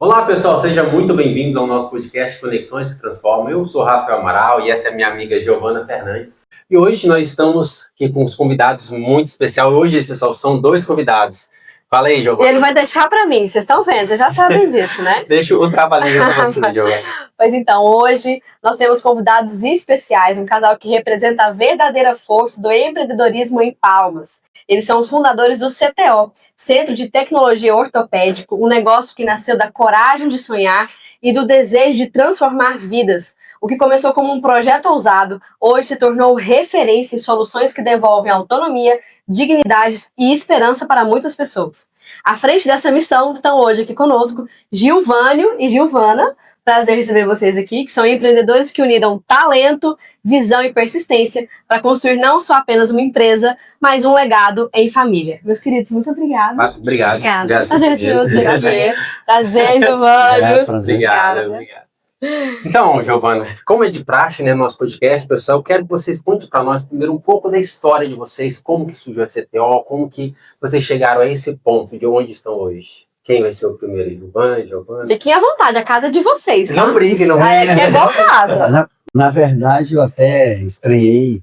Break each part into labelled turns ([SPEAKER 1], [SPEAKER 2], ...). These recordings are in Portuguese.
[SPEAKER 1] Olá pessoal, sejam muito bem-vindos ao nosso podcast Conexões que Transformam. Eu sou Rafael Amaral e essa é a minha amiga Giovana Fernandes. E hoje nós estamos aqui com uns convidados muito especiais. Hoje, pessoal, são dois convidados. Fala aí, Giovana.
[SPEAKER 2] E ele vai deixar pra mim, vocês estão vendo, vocês já sabem disso, né?
[SPEAKER 1] Deixa o trabalhinho pra você, Giovana.
[SPEAKER 2] Pois então, hoje nós temos convidados especiais, um casal que representa a verdadeira força do empreendedorismo em Palmas. Eles são os fundadores do CTO, Centro de Tecnologia Ortopédico, um negócio que nasceu da coragem de sonhar e do desejo de transformar vidas. O que começou como um projeto ousado, hoje se tornou referência em soluções que devolvem autonomia, dignidade e esperança para muitas pessoas. À frente dessa missão estão hoje aqui conosco Gilvânio e Giovana. Prazer receber vocês aqui, que são empreendedores que uniram talento, visão e persistência para construir não só apenas uma empresa, mas um legado em família. Meus queridos, muito obrigada.
[SPEAKER 1] Obrigado.
[SPEAKER 2] Prazer receber vocês aqui. Prazer, Giovânio.
[SPEAKER 1] Obrigado. Então, Giovana, como é de praxe, né, no nosso podcast, pessoal, eu quero que vocês contem para nós primeiro um pouco da história de vocês, como que surgiu a CTO, como que vocês chegaram a esse ponto, de onde estão hoje. Quem vai ser o primeiro? Giovana?
[SPEAKER 2] Fiquem à vontade, a casa é de vocês, tá?
[SPEAKER 1] Não brigue, não brigue.
[SPEAKER 2] Aqui é igual casa.
[SPEAKER 3] Na verdade, eu até estranhei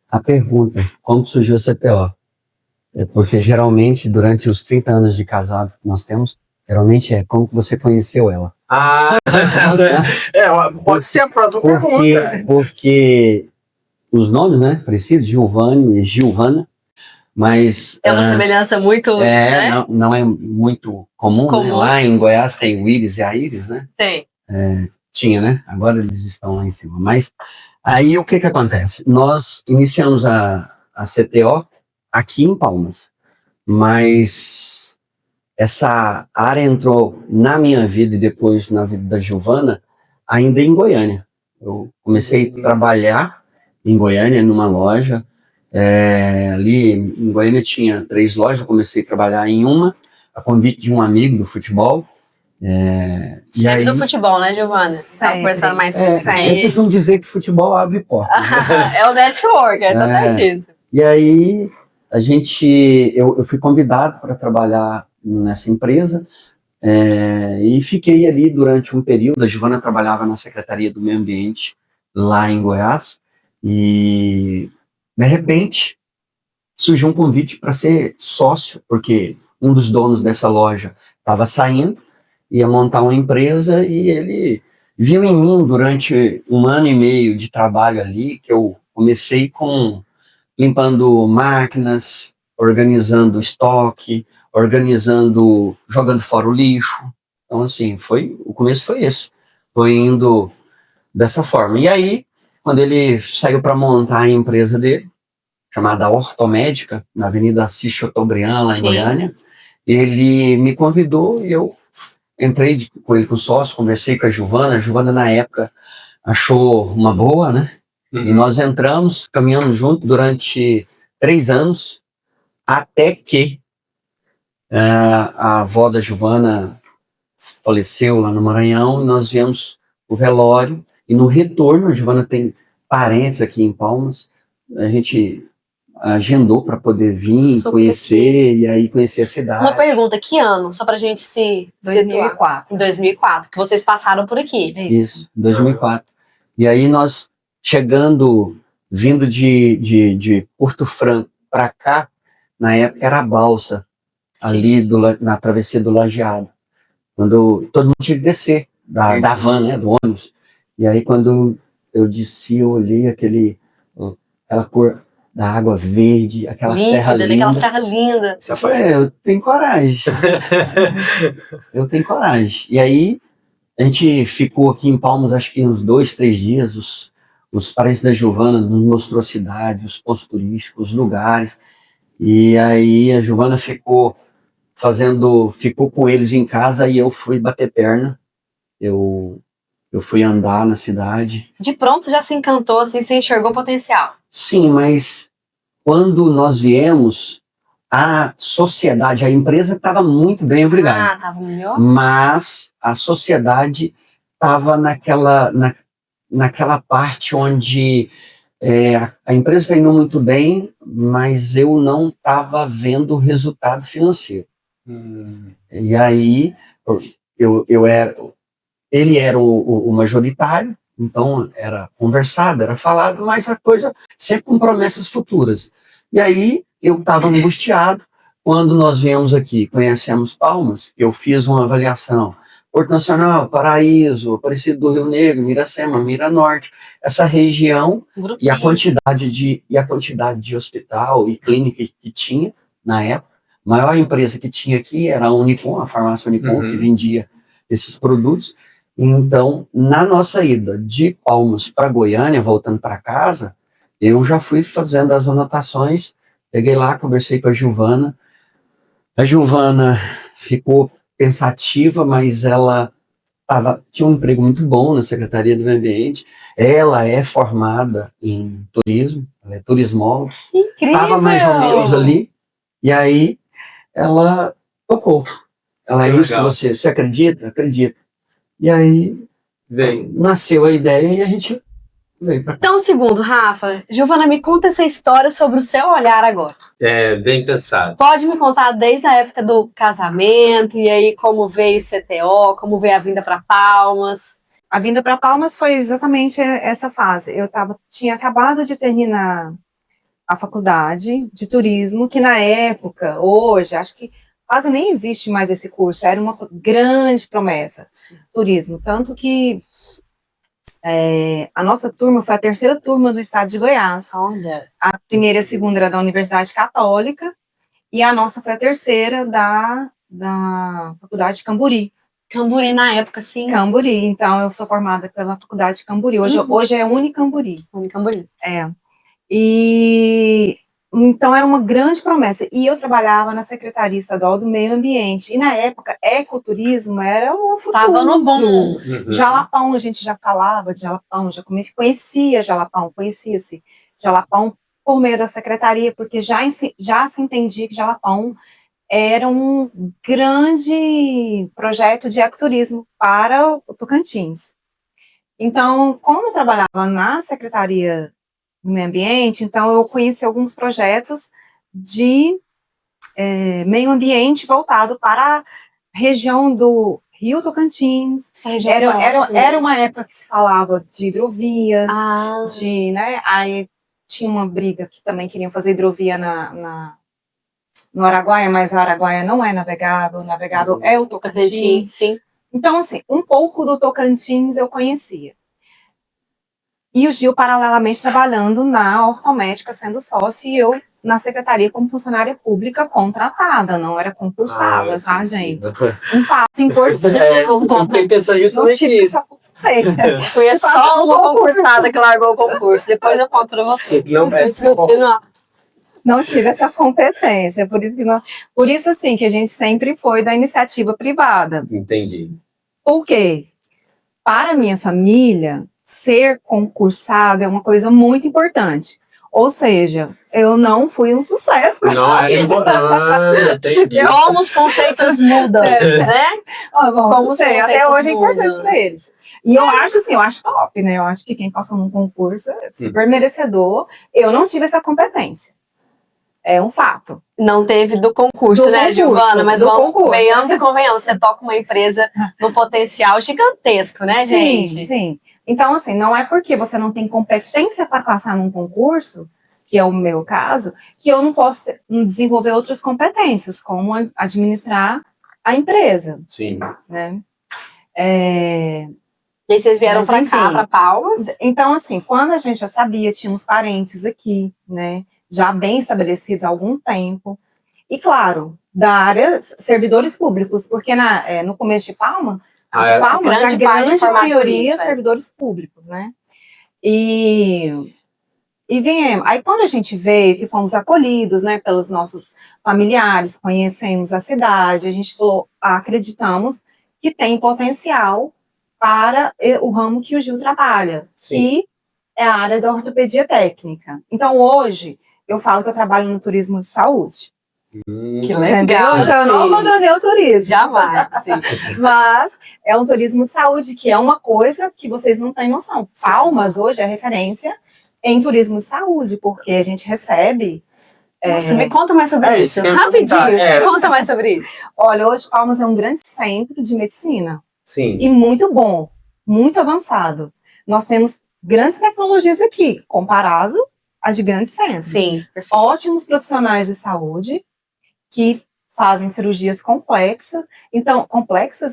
[SPEAKER 3] a pergunta, como surgiu a CTO? Porque geralmente, durante os 30 anos de casado que nós temos, geralmente como que você conheceu ela?
[SPEAKER 1] Pode ser a próxima pergunta.
[SPEAKER 3] Porque os nomes, né, parecidos, Giovanni e Giovana, mas...
[SPEAKER 2] É uma semelhança muito... né?
[SPEAKER 3] não é muito comum. Né? Lá em Goiás tem o Íris e a Iris, né?
[SPEAKER 2] Tem.
[SPEAKER 3] Tinha, né? Agora eles estão lá em cima. Mas aí o que acontece? Nós iniciamos a CTO aqui em Palmas, mas essa área entrou na minha vida e depois na vida da Giovana ainda em Goiânia. Eu comecei a trabalhar em Goiânia numa loja. Ali em Goiânia tinha 3 lojas, eu comecei a trabalhar em uma, a convite de um amigo do futebol.
[SPEAKER 2] Sempre do futebol, né, Giovana? Tá conversando mais
[SPEAKER 3] eu costumo dizer que futebol abre porta. Né?
[SPEAKER 2] É o network, tá certíssimo.
[SPEAKER 3] E aí eu fui convidado para trabalhar nessa empresa e fiquei ali durante um período. A Giovana trabalhava na Secretaria do Meio Ambiente lá em Goiás e de repente surgiu um convite para ser sócio, porque um dos donos dessa loja estava saindo, ia montar uma empresa e ele viu em mim durante 1 ano e meio de trabalho ali, que eu comecei limpando máquinas, organizando estoque, jogando fora o lixo. Então assim, o começo foi esse, foi indo dessa forma. E aí, quando ele saiu para montar a empresa dele, chamada Ortomédica, na Avenida Assis Chateaubriand, lá em Goiânia, ele me convidou e eu entrei com ele com sócio, conversei com a Giovana na época achou uma boa, né? E nós entramos, caminhamos junto durante 3 anos, até que a avó da Giovana faleceu lá no Maranhão, e nós viemos o velório, e no retorno, a Giovana tem parentes aqui em Palmas, a gente agendou para poder vir, conhecer, e aí conhecer a cidade.
[SPEAKER 2] Uma pergunta, que ano? Só pra gente se
[SPEAKER 4] 2004.
[SPEAKER 2] Em 2004, que vocês passaram por aqui.
[SPEAKER 3] Isso, 2004. E aí nós vindo de Porto Franco para cá, na época era a balsa, ali na travessia do Lajeado. Quando todo mundo tinha que descer da van, né, do ônibus. E aí quando eu desci, eu olhei aquela cor da água verde, aquela serra linda.
[SPEAKER 2] Aquela serra linda.
[SPEAKER 3] Eu falei, eu tenho coragem. Eu tenho coragem. E aí a gente ficou aqui em Palmas, acho que uns 2, 3 dias, os parentes da Giovana nos mostrou a cidade, os pontos turísticos, os lugares. E aí a Giovana ficou com eles em casa e eu fui bater perna. Eu fui andar na cidade.
[SPEAKER 2] De pronto já se encantou, assim, você enxergou potencial.
[SPEAKER 3] Sim, mas quando nós viemos, a sociedade, a empresa estava muito bem, obrigado.
[SPEAKER 2] Estava melhor.
[SPEAKER 3] Mas a sociedade estava naquela parte onde a empresa está indo muito bem, mas eu não estava vendo o resultado financeiro. E aí ele era o majoritário, então era conversado, era falado, mas a coisa sempre com promessas futuras. E aí eu estava angustiado quando nós viemos aqui, conhecemos Palmas, eu fiz uma avaliação, Porto Nacional, Paraíso, Aparecido do Rio Negro, Miracema, Miranorte, essa região e a quantidade de hospital e clínica que tinha na época. A maior empresa que tinha aqui era a Unicom, a farmácia Unicom, que vendia esses produtos. Então, na nossa ida de Palmas para Goiânia, voltando para casa, eu já fui fazendo as anotações, peguei lá, conversei com a Giovana. A Giovana ficou pensativa, mas ela tinha um emprego muito bom na Secretaria do Meio Ambiente. Ela é formada em turismo, ela é turismóloga.
[SPEAKER 2] Incrível!
[SPEAKER 3] Estava mais ou menos ali, e aí ela topou. Ela é isso que você acredita? Acredita. E aí nasceu a ideia e a gente veio pra cá.
[SPEAKER 2] Então, um segundo, Rafa. Giovana, me conta essa história sobre o seu olhar agora.
[SPEAKER 1] Bem pensado.
[SPEAKER 2] Pode me contar desde a época do casamento, e aí como veio o CTO, como veio a vinda para Palmas.
[SPEAKER 4] A vinda para Palmas foi exatamente essa fase. Tinha acabado de terminar a faculdade de turismo, que na época, hoje, acho que quase nem existe mais esse curso, era uma grande promessa, turismo, tanto que a nossa turma foi a terceira turma do estado de Goiás.
[SPEAKER 2] Olha.
[SPEAKER 4] A primeira e a segunda era da Universidade Católica, e a nossa foi a terceira da Faculdade de Camburi.
[SPEAKER 2] Camburi na época, sim.
[SPEAKER 4] Camburi, então eu sou formada pela Faculdade de Camburi, hoje é Unicamburi.
[SPEAKER 2] Unicamburi.
[SPEAKER 4] E então era uma grande promessa, e eu trabalhava na Secretaria Estadual do Meio Ambiente, e na época ecoturismo era o futuro.
[SPEAKER 2] Tava no boom.
[SPEAKER 4] Jalapão, a gente já falava de Jalapão, conhecia Jalapão, conhecia-se Jalapão por meio da secretaria, porque já se entendia que Jalapão era um grande projeto de ecoturismo para o Tocantins. Então, como eu trabalhava na Secretaria do Meio Ambiente, então eu conheci alguns projetos de meio ambiente voltado para a região do Rio Tocantins. Era uma época que se falava de hidrovias, aí tinha uma briga que também queriam fazer hidrovia no Araguaia, mas a Araguaia não é navegável, é o Tocantins.
[SPEAKER 2] Sim.
[SPEAKER 4] Então, assim, um pouco do Tocantins eu conhecia. E o Gil, paralelamente, trabalhando na ortomédica, sendo sócio, e eu na secretaria como funcionária pública contratada, não era concursada, tá, gente? Um fato importante.
[SPEAKER 1] Eu fiquei pensando isso
[SPEAKER 4] não tive essa competência.
[SPEAKER 2] Foi só uma concursada que largou o concurso, depois eu conto pra você.
[SPEAKER 4] Não tive essa competência, por isso assim, que a gente sempre foi da iniciativa privada.
[SPEAKER 1] Entendi.
[SPEAKER 4] Por quê? Para a minha família, ser concursado é uma coisa muito importante. Ou seja, eu não fui um sucesso.
[SPEAKER 1] Não, entendi.
[SPEAKER 2] Como os conceitos mudam, né?
[SPEAKER 4] Como sei, até hoje é importante para eles. E eu acho top, né? Eu acho que quem passou num concurso é super merecedor. Eu não tive essa competência. É um fato.
[SPEAKER 2] Não teve do concurso, né, Giovana? Mas venhamos e convenhamos, você toca uma empresa no potencial gigantesco, né, gente?
[SPEAKER 4] Sim. Então, assim, não é porque você não tem competência para passar num concurso, que é o meu caso, que eu não posso desenvolver outras competências, como administrar a empresa.
[SPEAKER 1] Sim.
[SPEAKER 4] Né?
[SPEAKER 2] E aí vocês vieram para cá, para Palmas?
[SPEAKER 4] Então, assim, quando a gente já sabia, tinha uns parentes aqui, né, já bem estabelecidos há algum tempo, e claro, da área servidores públicos, porque no começo de Palmas, a grande maioria servidores públicos, né? E viemos. Aí quando a gente veio, que fomos acolhidos, né, pelos nossos familiares, conhecemos a cidade, a gente falou, acreditamos que tem potencial para o ramo que o Gil trabalha, que é a área da ortopedia técnica. Então hoje eu falo que eu trabalho no turismo de saúde.
[SPEAKER 2] Que legal.
[SPEAKER 4] Então, eu não abandonei o turismo.
[SPEAKER 2] Jamais, sim.
[SPEAKER 4] Mas é um turismo de saúde, que é uma coisa que vocês não têm noção. Palmas hoje é referência em turismo de saúde, porque a gente recebe
[SPEAKER 2] Nossa, me conta mais sobre isso.
[SPEAKER 1] que eu ia
[SPEAKER 2] Rapidinho,
[SPEAKER 1] perguntar,
[SPEAKER 2] me conta mais sobre isso.
[SPEAKER 4] Olha, hoje Palmas é um grande centro de medicina.
[SPEAKER 1] Sim.
[SPEAKER 4] E muito bom, muito avançado. Nós temos grandes tecnologias aqui, comparado às de grandes centros.
[SPEAKER 2] Sim, perfeito.
[SPEAKER 4] Ótimos profissionais de saúde que fazem cirurgias complexas,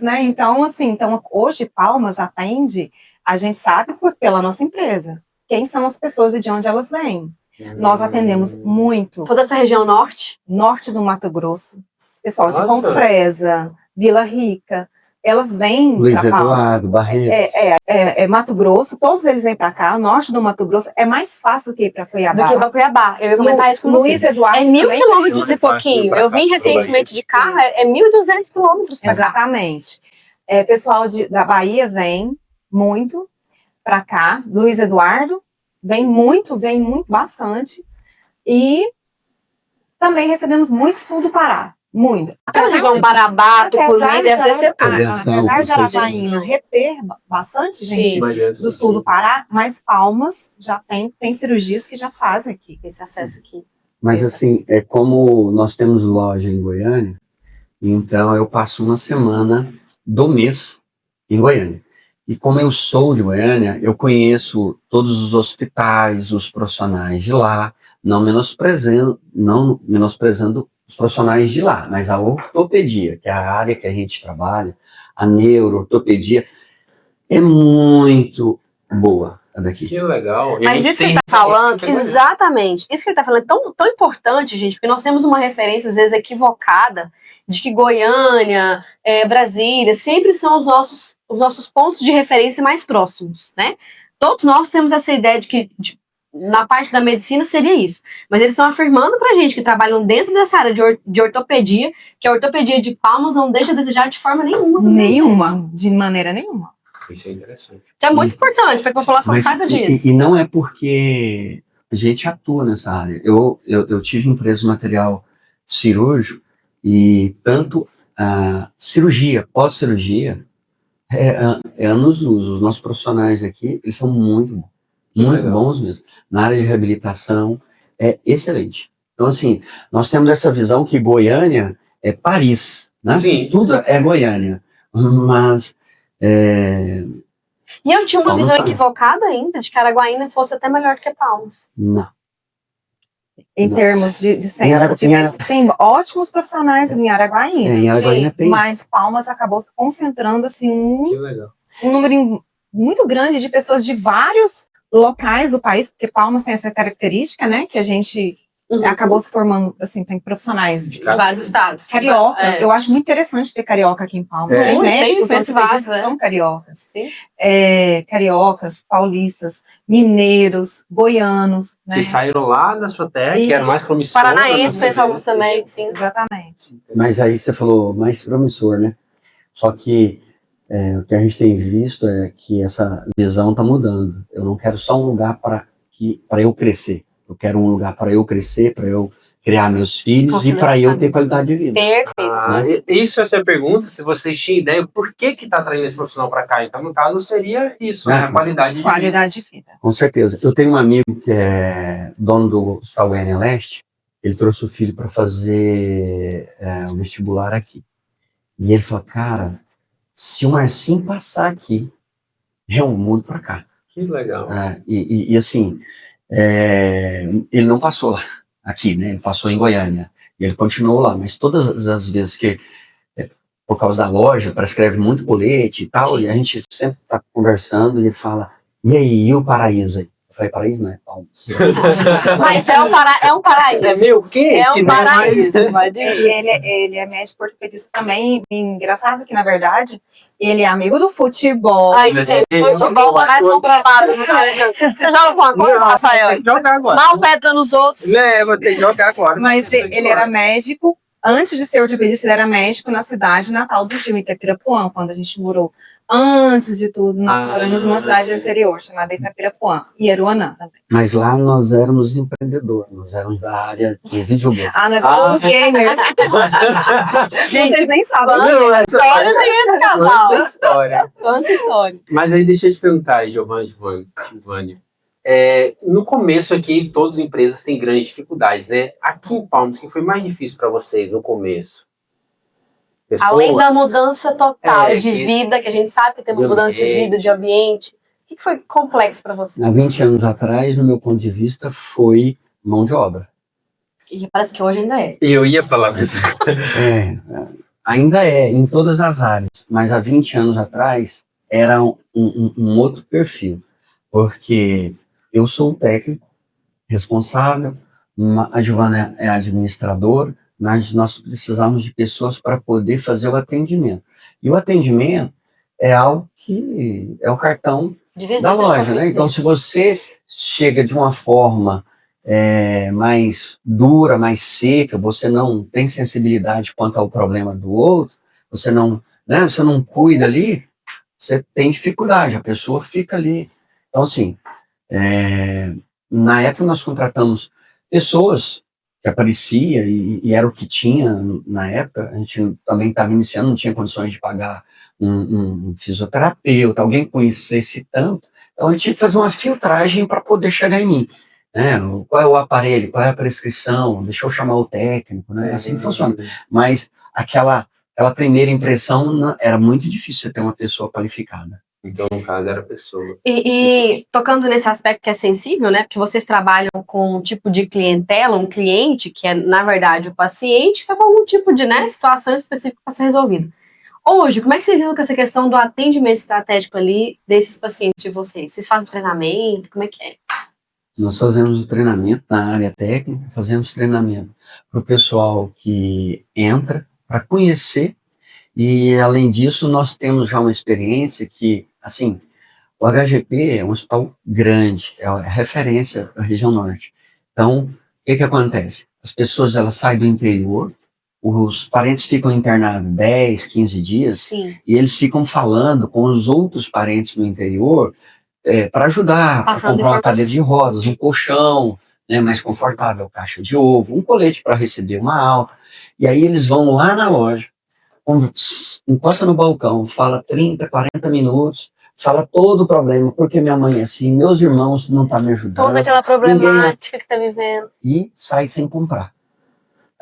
[SPEAKER 4] né? Então, assim, hoje Palmas atende, a gente sabe pela nossa empresa, quem são as pessoas e de onde elas vêm. Nós atendemos muito
[SPEAKER 2] Toda essa região norte?
[SPEAKER 4] norte do Mato Grosso, pessoal de
[SPEAKER 1] Nossa.
[SPEAKER 4] Confresa, Vila Rica, elas vêm
[SPEAKER 3] Luiz
[SPEAKER 4] para Palmas.
[SPEAKER 3] Eduardo, Barretos.
[SPEAKER 4] Mato Grosso, todos eles vêm para cá. O norte do Mato Grosso é mais fácil do que ir para Cuiabá.
[SPEAKER 2] Do que para Cuiabá. Eu ia comentar isso com você.
[SPEAKER 4] Luiz Eduardo
[SPEAKER 2] É 1.000
[SPEAKER 4] também
[SPEAKER 2] quilômetros
[SPEAKER 1] vem.
[SPEAKER 2] e pouquinho. Eu vim recentemente de carro, é 1.200 quilômetros para cá.
[SPEAKER 4] Exatamente. Pessoal da Bahia vem muito para cá. Luiz Eduardo vem muito, bastante. E também recebemos muito sul do Pará. Muito.
[SPEAKER 2] Aquela região Marabá, Tucuruí, deve descer tudo.
[SPEAKER 4] Apesar de Araguaína reter bastante gente do sul do Pará, mas Palmas já tem cirurgias que já fazem aqui.
[SPEAKER 2] Esse acesso aqui.
[SPEAKER 3] Mas assim, é como nós temos loja em Goiânia, então eu passo uma semana do mês em Goiânia. E como eu sou de Goiânia, eu conheço todos os hospitais, os profissionais de lá, não menosprezando os profissionais de lá, mas a ortopedia, que é a área que a gente trabalha, a neuroortopedia, é muito boa a daqui.
[SPEAKER 1] Que legal. E a
[SPEAKER 2] Mas
[SPEAKER 1] gente
[SPEAKER 2] isso que
[SPEAKER 1] tem
[SPEAKER 2] ele tá falando,
[SPEAKER 1] referência.
[SPEAKER 2] exatamente, isso que ele tá falando é tão importante, gente, porque nós temos uma referência, às vezes, equivocada, de que Goiânia, Brasília, sempre são os nossos pontos de referência mais próximos, né? Todos nós temos essa ideia de que, na parte da medicina, seria isso. Mas eles estão afirmando pra gente que trabalham dentro dessa área de ortopedia, que a ortopedia de Palmas não deixa a desejar de forma nenhuma.
[SPEAKER 4] De maneira nenhuma.
[SPEAKER 1] Isso é interessante.
[SPEAKER 2] Isso é muito importante para que a população saiba disso.
[SPEAKER 3] E não é porque a gente atua nessa área. Eu tive empresa de material cirúrgico e tanto a cirurgia, pós-cirurgia, é anos-luz. Os nossos profissionais aqui, eles são muito bons. Muito bons mesmo. Na área de reabilitação, é excelente. Então, assim, nós temos essa visão que Goiânia é Paris, né?
[SPEAKER 1] Sim.
[SPEAKER 3] Tudo é Goiânia. Mas...
[SPEAKER 2] E eu tinha uma visão equivocada ainda, de que Araguaína fosse até melhor do que Palmas.
[SPEAKER 3] Não.
[SPEAKER 4] Em termos de centro. Tem ótimos profissionais em Araguaína.
[SPEAKER 3] Em Araguaína tem.
[SPEAKER 4] Mas Palmas acabou se concentrando assim,
[SPEAKER 1] Que legal.
[SPEAKER 4] um número muito grande de pessoas de vários locais do país, porque Palmas tem essa característica, né? Que a gente acabou se formando, assim, tem profissionais
[SPEAKER 2] de vários estados.
[SPEAKER 4] Carioca. Eu acho muito interessante ter carioca aqui em Palmas. Tem médicos que são cariocas.
[SPEAKER 2] Sim.
[SPEAKER 4] Cariocas, paulistas, mineiros, goianos. Né?
[SPEAKER 1] Que saíram lá da sua terra, que era mais promissor.
[SPEAKER 2] Paranaense, pensamos também, sim.
[SPEAKER 4] Exatamente.
[SPEAKER 3] Mas aí você falou mais promissor, né? Só que o que a gente tem visto é que essa visão está mudando. Eu não quero só um lugar para eu crescer. Eu quero um lugar para eu crescer, para eu criar meus filhos e para eu ter qualidade de vida.
[SPEAKER 2] Perfeito.
[SPEAKER 1] Isso é a pergunta, se vocês tinham ideia por que está traindo esse profissional para cá. Então, no caso, seria isso, né? A qualidade
[SPEAKER 4] de vida.
[SPEAKER 3] Com certeza. Eu tenho um amigo que é dono do Hospital Goiânia Leste. Ele trouxe o filho para fazer o vestibular aqui. E ele falou, cara, se o Marcinho passar aqui, eu mudo para cá.
[SPEAKER 1] Que legal.
[SPEAKER 3] E assim... ele não passou lá, aqui, né? Ele passou em Goiânia. E ele continuou lá, mas todas as vezes que, por causa da loja, prescreve muito colete e tal, e a gente sempre tá conversando e ele fala, e aí, e o paraíso aí? Eu falei, paraíso não é Palmas.
[SPEAKER 2] Mas é um paraíso.
[SPEAKER 1] É meu o quê?
[SPEAKER 2] É um paraíso.
[SPEAKER 4] Ele é médico ortopedista também. Engraçado que, na verdade, ele é amigo do futebol.
[SPEAKER 2] Ai, gente, futebol mais complicado. Você joga alguma coisa, Rafael?
[SPEAKER 1] Tem que jogar agora.
[SPEAKER 2] Dá um pedra nos outros.
[SPEAKER 1] Vou ter que jogar agora.
[SPEAKER 4] Mas ele era médico. Antes de ser ortopedista, ele era médico na cidade natal do Gil, Itapirapuã, quando a gente morou. Antes de tudo, nós moramos numa cidade anterior, chamada Itapirapuã, e Aruanã também.
[SPEAKER 3] Mas lá nós éramos empreendedores, nós éramos da área de videogame.
[SPEAKER 4] Nós éramos gamers.
[SPEAKER 2] Gente,
[SPEAKER 4] vocês nem sabem.
[SPEAKER 2] Quanta história tem esse casal?
[SPEAKER 1] Quanta história.
[SPEAKER 2] Quanta história.
[SPEAKER 1] Mas aí deixa eu te perguntar, Giovanni. No começo aqui, todas as empresas têm grandes dificuldades, né? Aqui em Palmas, o que foi mais difícil para vocês no começo?
[SPEAKER 2] Além da mudança total de
[SPEAKER 1] que
[SPEAKER 2] vida, que a gente sabe que tem uma mudança de vida, de ambiente, o que foi complexo para vocês?
[SPEAKER 3] Há 20 anos atrás, no meu ponto de vista, foi mão de obra.
[SPEAKER 2] E parece que hoje ainda é.
[SPEAKER 1] Eu ia falar isso.
[SPEAKER 3] Ainda é, em todas as áreas, mas há 20 anos atrás era um outro perfil, porque eu sou o técnico responsável, a Giovana é a administradora, mas nós precisamos de pessoas para poder fazer o atendimento. E o atendimento é algo que é o cartão da loja, né? Então, se você chega de uma forma mais dura, mais seca, você não tem sensibilidade quanto ao problema do outro, você não cuida ali, você tem dificuldade, a pessoa fica ali. Então, assim, na época nós contratamos pessoas que aparecia e era o que tinha na época. A gente também estava iniciando, não tinha condições de pagar um fisioterapeuta, alguém conhecesse tanto, então a gente tinha que fazer uma filtragem para poder chegar em mim, né? Qual é o aparelho, qual é a prescrição, deixa eu chamar o técnico, né? Assim funciona. Mas aquela primeira impressão era muito difícil ter uma pessoa qualificada.
[SPEAKER 1] Então, no caso, era pessoa.
[SPEAKER 2] E tocando nesse aspecto que é sensível, né? Porque vocês trabalham com um tipo de clientela, um cliente, que é, na verdade, o paciente, que está com algum tipo de situação específica para ser resolvida. Hoje, como é que vocês lidam com essa questão do atendimento estratégico ali desses pacientes de vocês? Vocês fazem treinamento? Como é que é?
[SPEAKER 3] Nós fazemos o treinamento na área técnica, fazemos treinamento para o pessoal que entra, para conhecer. E, além disso, nós temos já uma experiência que, assim, o HGP é um hospital grande, é a referência da região norte. Então, o que acontece? As pessoas, elas saem do interior, os parentes ficam internados 10, 15 dias,
[SPEAKER 2] Sim.
[SPEAKER 3] E eles ficam falando com os outros parentes no interior para ajudar, a comprar uma cadeira de rodas, um colchão, né, mais confortável, caixa de ovo, um colete para receber uma alta. E aí eles vão lá na loja, encosta no balcão, fala 30, 40 minutos, fala todo o problema, porque minha mãe é assim, meus irmãos não estão me ajudando.
[SPEAKER 2] Toda aquela problemática que está vivendo.
[SPEAKER 3] E sai sem comprar.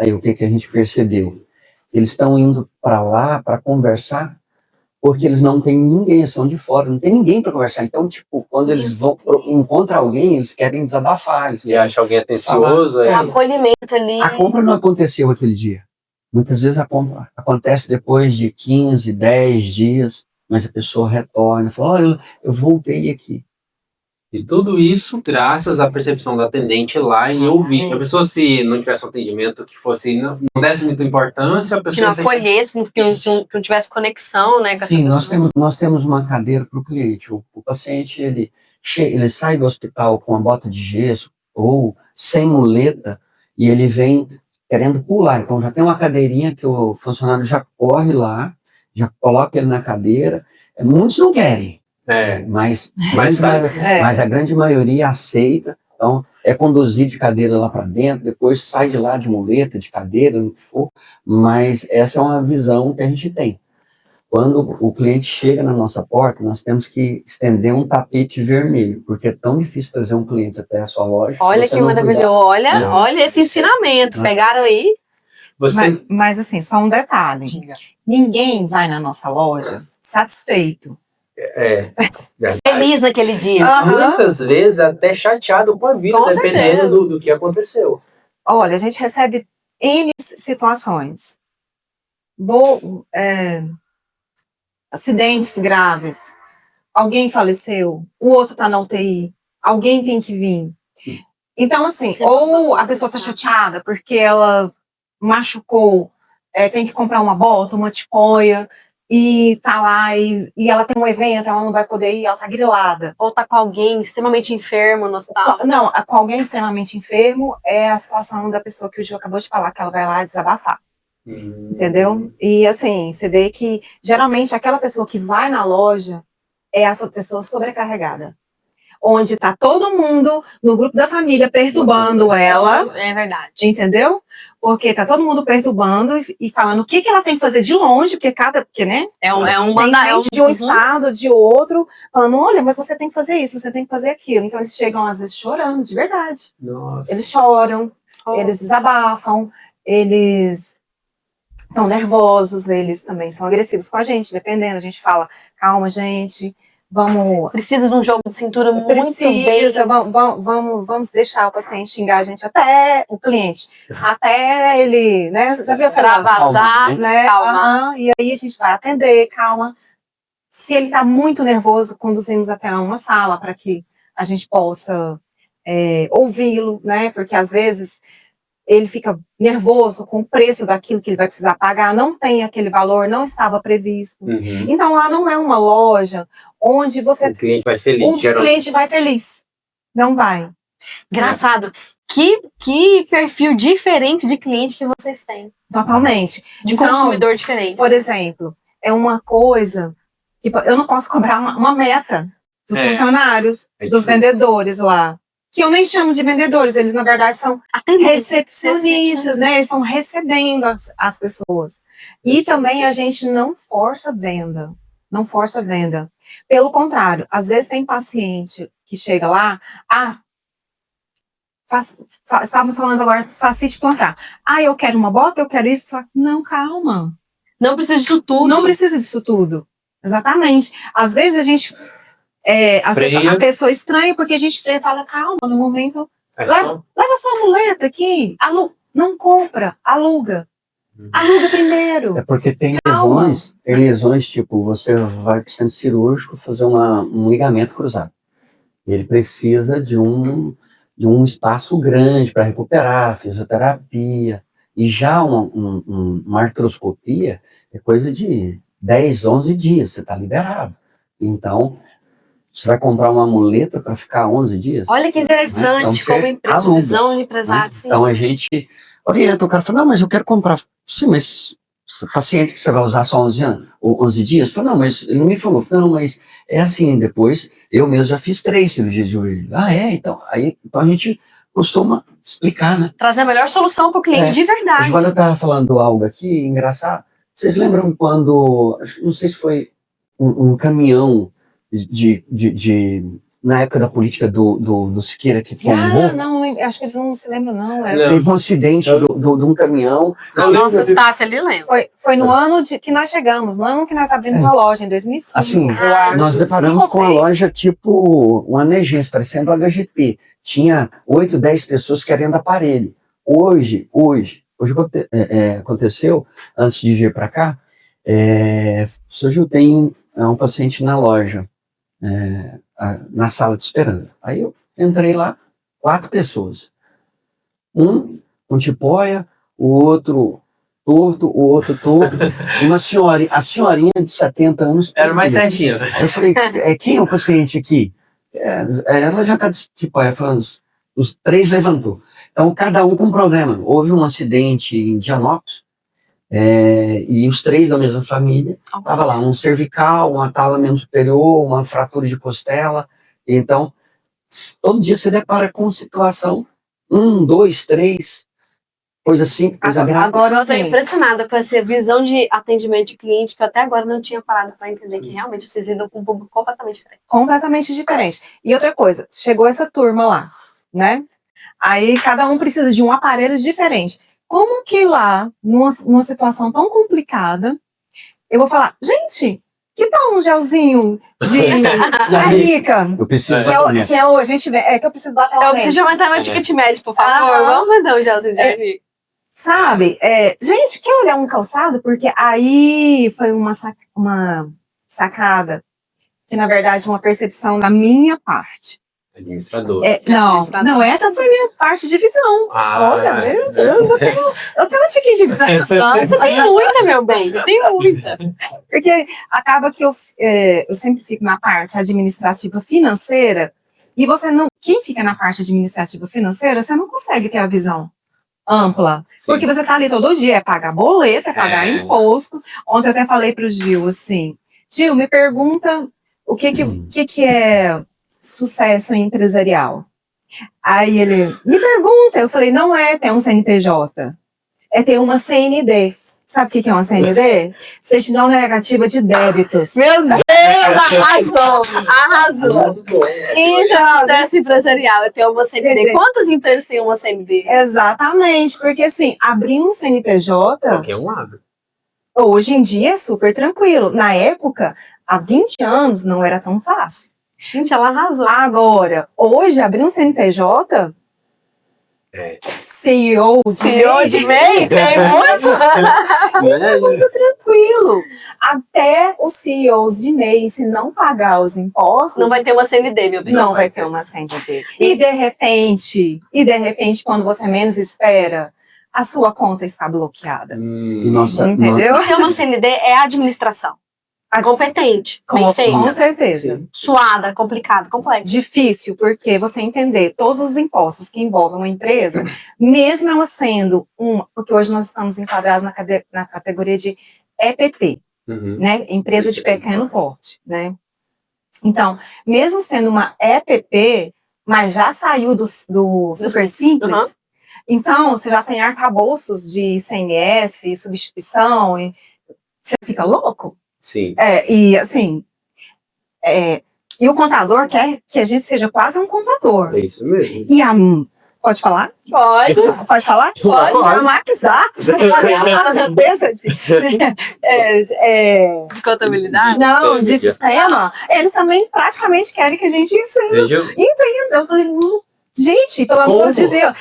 [SPEAKER 3] Aí o que a gente percebeu? Eles estão indo para lá para conversar, porque eles não têm ninguém, são de fora, não tem ninguém para conversar. Então, tipo, quando eles vão encontrar alguém, eles querem desabafar.
[SPEAKER 1] E acha alguém atencioso.
[SPEAKER 2] Um acolhimento ali.
[SPEAKER 3] A compra não aconteceu aquele dia. Muitas vezes a compra acontece depois de 15, 10 dias, mas a pessoa retorna e fala, olha, eu voltei aqui.
[SPEAKER 1] E tudo isso graças à percepção do atendente lá em ouvir. A pessoa, se não tivesse um atendimento que fosse, não desse muita importância, a pessoa...
[SPEAKER 2] Que não acolhesse, que não tivesse conexão, né, com
[SPEAKER 3] Sim,
[SPEAKER 2] essa pessoa.
[SPEAKER 3] nós temos uma cadeira para o cliente. O paciente, ele sai do hospital com uma bota de gesso ou sem muleta e ele vem querendo pular. Então já tem uma cadeirinha que o funcionário já corre lá, já coloca ele na cadeira. Muitos não querem. Mas a grande maioria aceita, então é conduzir de cadeira lá para dentro, depois sai de lá de muleta, de cadeira, no que for, mas essa é uma visão que a gente tem. Quando o cliente chega na nossa porta, nós temos que estender um tapete vermelho, porque é tão difícil trazer um cliente até a sua loja.
[SPEAKER 2] Olha que maravilhoso, olha esse ensinamento, pegaram aí.
[SPEAKER 4] Mas assim, só um detalhe, ninguém vai na nossa loja satisfeito.
[SPEAKER 2] Feliz naquele dia.
[SPEAKER 1] Muitas vezes até chateado com a vida, dependendo do que aconteceu.
[SPEAKER 4] Olha, a gente recebe N situações. Acidentes graves. Alguém faleceu, o outro está na UTI, alguém tem que vir. Então, assim, ou a pessoa está chateada porque ela machucou, tem que comprar uma bota, uma tipoia, e tá lá, e ela tem um evento, ela não vai poder ir, ela tá grilada.
[SPEAKER 2] Ou tá com alguém extremamente enfermo no hospital.
[SPEAKER 4] Não, com alguém extremamente enfermo é a situação da pessoa que o Gil acabou de falar, que ela vai lá desabafar. Entendeu? E assim, você vê que geralmente aquela pessoa que vai na loja é a pessoa sobrecarregada. onde tá todo mundo no grupo da família perturbando ela,
[SPEAKER 2] É verdade.
[SPEAKER 4] entendeu? Porque tá todo mundo perturbando e falando o que ela tem que fazer de longe, porque né?
[SPEAKER 2] É um
[SPEAKER 4] Tem
[SPEAKER 2] mandar.
[SPEAKER 4] gente de um estado, de outro, falando, olha, mas você tem que fazer isso, você tem que fazer aquilo. Então eles chegam às vezes chorando, de verdade.
[SPEAKER 1] Nossa.
[SPEAKER 4] Eles choram, eles desabafam, eles estão nervosos, eles também são agressivos com a gente, dependendo. A gente fala, calma, gente, vamos...
[SPEAKER 2] Precisa de um jogo de cintura muito bem.
[SPEAKER 4] Vamos deixar o paciente xingar a gente até o cliente, até ele, né? Você já viu aquela...
[SPEAKER 2] Extravasar,
[SPEAKER 4] né?
[SPEAKER 2] calma.
[SPEAKER 4] E aí a gente vai atender, calma. Se ele está muito nervoso, conduzimos até uma sala para que a gente possa ouvi-lo, né? Porque às vezes ele fica nervoso com o preço daquilo que ele vai precisar pagar, não tem aquele valor, não estava previsto.
[SPEAKER 1] Uhum.
[SPEAKER 4] Então lá não é uma loja onde você...
[SPEAKER 1] O cliente vai feliz.
[SPEAKER 4] O cliente vai feliz. Não vai.
[SPEAKER 2] Engraçado. Que perfil diferente de cliente que vocês têm.
[SPEAKER 4] Totalmente.
[SPEAKER 2] De
[SPEAKER 4] Então,
[SPEAKER 2] consumidor diferente.
[SPEAKER 4] por exemplo, é uma coisa que eu não posso cobrar uma meta dos funcionários, dos vendedores lá. Que eu nem chamo de vendedores, eles na verdade são recepcionistas, né? Eles estão recebendo as pessoas. E também a gente não força venda. Não força venda. Pelo contrário, às vezes tem paciente que chega lá, estávamos falando agora, fascite plantar. Eu quero uma bota, eu quero isso. Não, calma.
[SPEAKER 2] Não precisa disso tudo.
[SPEAKER 4] Não precisa disso tudo. Exatamente. Às vezes a gente... a pessoa estranha porque a gente fala, calma, no momento... Leva sua muleta aqui. Não compra, aluga. Aluga primeiro.
[SPEAKER 3] É porque tem lesões, tipo, você vai para o centro cirúrgico fazer um ligamento cruzado. Ele precisa de um espaço grande para recuperar, fisioterapia. E já uma artroscopia é coisa de 10, 11 dias, você está liberado. Então, você vai comprar uma muleta para ficar 11 dias?
[SPEAKER 2] Olha que interessante,
[SPEAKER 3] né? Então,
[SPEAKER 2] como visão de empresário.
[SPEAKER 3] Né? Então, a gente orienta, o cara fala, não, mas eu quero comprar. Sim, mas você está ciente que você vai usar só 11 dias? Eu falei, não, mas ele não me falou. Eu falei, não, mas é assim, depois eu mesmo já fiz 3 cirurgias de joelho. Então a gente costuma explicar, né?
[SPEAKER 2] Trazer a melhor solução para o cliente de verdade.
[SPEAKER 3] A Giovana estava falando algo aqui engraçado. Vocês lembram quando, não sei se foi um caminhão na época da política do Siqueira que tombou?
[SPEAKER 4] Não, acho que eles não se lembram, não.
[SPEAKER 3] Teve um acidente de um caminhão.
[SPEAKER 2] O nosso staff ali lembra.
[SPEAKER 4] Foi no ano que nós chegamos, no ano que nós abrimos a loja, em 2005.
[SPEAKER 3] Assim, nós deparamos com a loja tipo uma emergência, parecendo o HGP. Tinha 8, 10 pessoas querendo aparelho. Hoje aconteceu, antes de vir para cá, surgiu, tem um paciente na loja, na sala de esperando. Aí eu entrei lá, 4 pessoas. Um com tipóia, o outro torto, o outro torto, uma senhora, a senhorinha de 70 anos.
[SPEAKER 1] Era mais certinho, né?
[SPEAKER 3] Eu falei, quem é o paciente aqui? Ela já está de tipóia, falando, os 3 levantou. Então, cada um com um problema. Houve um acidente em Dianópolis, e os 3 da mesma família, estava lá, um cervical, uma tala membro superior, uma fratura de costela. Então, todo dia você depara com situação, 1, 2, 3, coisa assim, coisa grave.
[SPEAKER 2] Agora eu estou impressionada com essa visão de atendimento de cliente que eu até agora não tinha parado para entender que realmente vocês lidam com um público completamente diferente.
[SPEAKER 4] Completamente diferente. E outra coisa, chegou essa turma lá, né? Aí cada um precisa de um aparelho diferente. Como que lá, numa situação tão complicada, eu vou falar, gente, que tal um gelzinho de Arica?
[SPEAKER 3] Eu preciso
[SPEAKER 4] que é hoje, a gente vê, que eu preciso bater uma
[SPEAKER 2] Eu preciso aumentar meu ticket médio, por favor. Vamos mandar um gelzinho de Arica.
[SPEAKER 4] Sabe? Gente, quer olhar um calçado? Porque aí foi uma sacada, que na verdade é uma percepção da minha parte.
[SPEAKER 1] Administrador.
[SPEAKER 4] Não, essa foi minha parte de visão. Olha, meu Deus, eu tenho um tiquinho de visão.
[SPEAKER 2] Você tem muita, meu bem, tem muita.
[SPEAKER 4] Porque acaba que eu sempre fico na parte administrativa financeira, e quem fica na parte administrativa financeira, você não consegue ter a visão ampla. Sim. Porque você tá ali todo dia, pagar boleto, pagar imposto. Ontem eu até falei pro Gil assim, Gil, me pergunta o que é sucesso empresarial. Aí ele me pergunta, eu falei, não é ter um CNPJ, é ter uma CND. Sabe o que é uma CND? Certidão negativa de débitos.
[SPEAKER 2] Meu Deus, arrasou! Arrasou! Isso é sucesso empresarial, eu tenho uma CND. Quantas empresas têm uma CND?
[SPEAKER 4] Exatamente, porque assim, abrir um CNPJ,
[SPEAKER 1] Qualquer um abre.
[SPEAKER 4] hoje em dia é super tranquilo. Na época, há 20 anos, não era tão fácil.
[SPEAKER 2] Gente, ela arrasou.
[SPEAKER 4] Agora, hoje, abrir um CNPJ, CEO de MEI, tem muito. Isso é muito tranquilo. Até os CEOs de MEI, se não pagar os impostos,
[SPEAKER 2] Não vai ter uma CND, meu bem.
[SPEAKER 4] não vai ter uma CND. E de repente, quando você menos espera, a sua conta está bloqueada. Entendeu?
[SPEAKER 2] Ter uma CND é administração. Competente, bem feita.
[SPEAKER 4] Com certeza.
[SPEAKER 1] Sim.
[SPEAKER 2] Suada, complicada, complexa.
[SPEAKER 4] Difícil, porque você entender todos os impostos que envolvem uma empresa, mesmo ela sendo porque hoje nós estamos enquadrados na categoria de EPP, né? Empresa de pequeno porte, né? Então, mesmo sendo uma EPP, mas já saiu do super simples, então você já tem arcabouços de ICMS, substituição, e você fica louco.
[SPEAKER 1] Sim.
[SPEAKER 4] E assim, e o contador quer que a gente seja quase um contador.
[SPEAKER 1] É isso mesmo.
[SPEAKER 4] E pode falar?
[SPEAKER 2] Pode.
[SPEAKER 4] Pode falar?
[SPEAKER 2] Pode.
[SPEAKER 4] A Max Datos, a empresa de
[SPEAKER 2] Contabilidade?
[SPEAKER 4] não, de sistema, eles também praticamente querem que a gente ensine. Entenda. Eu falei, gente, pelo amor de Deus.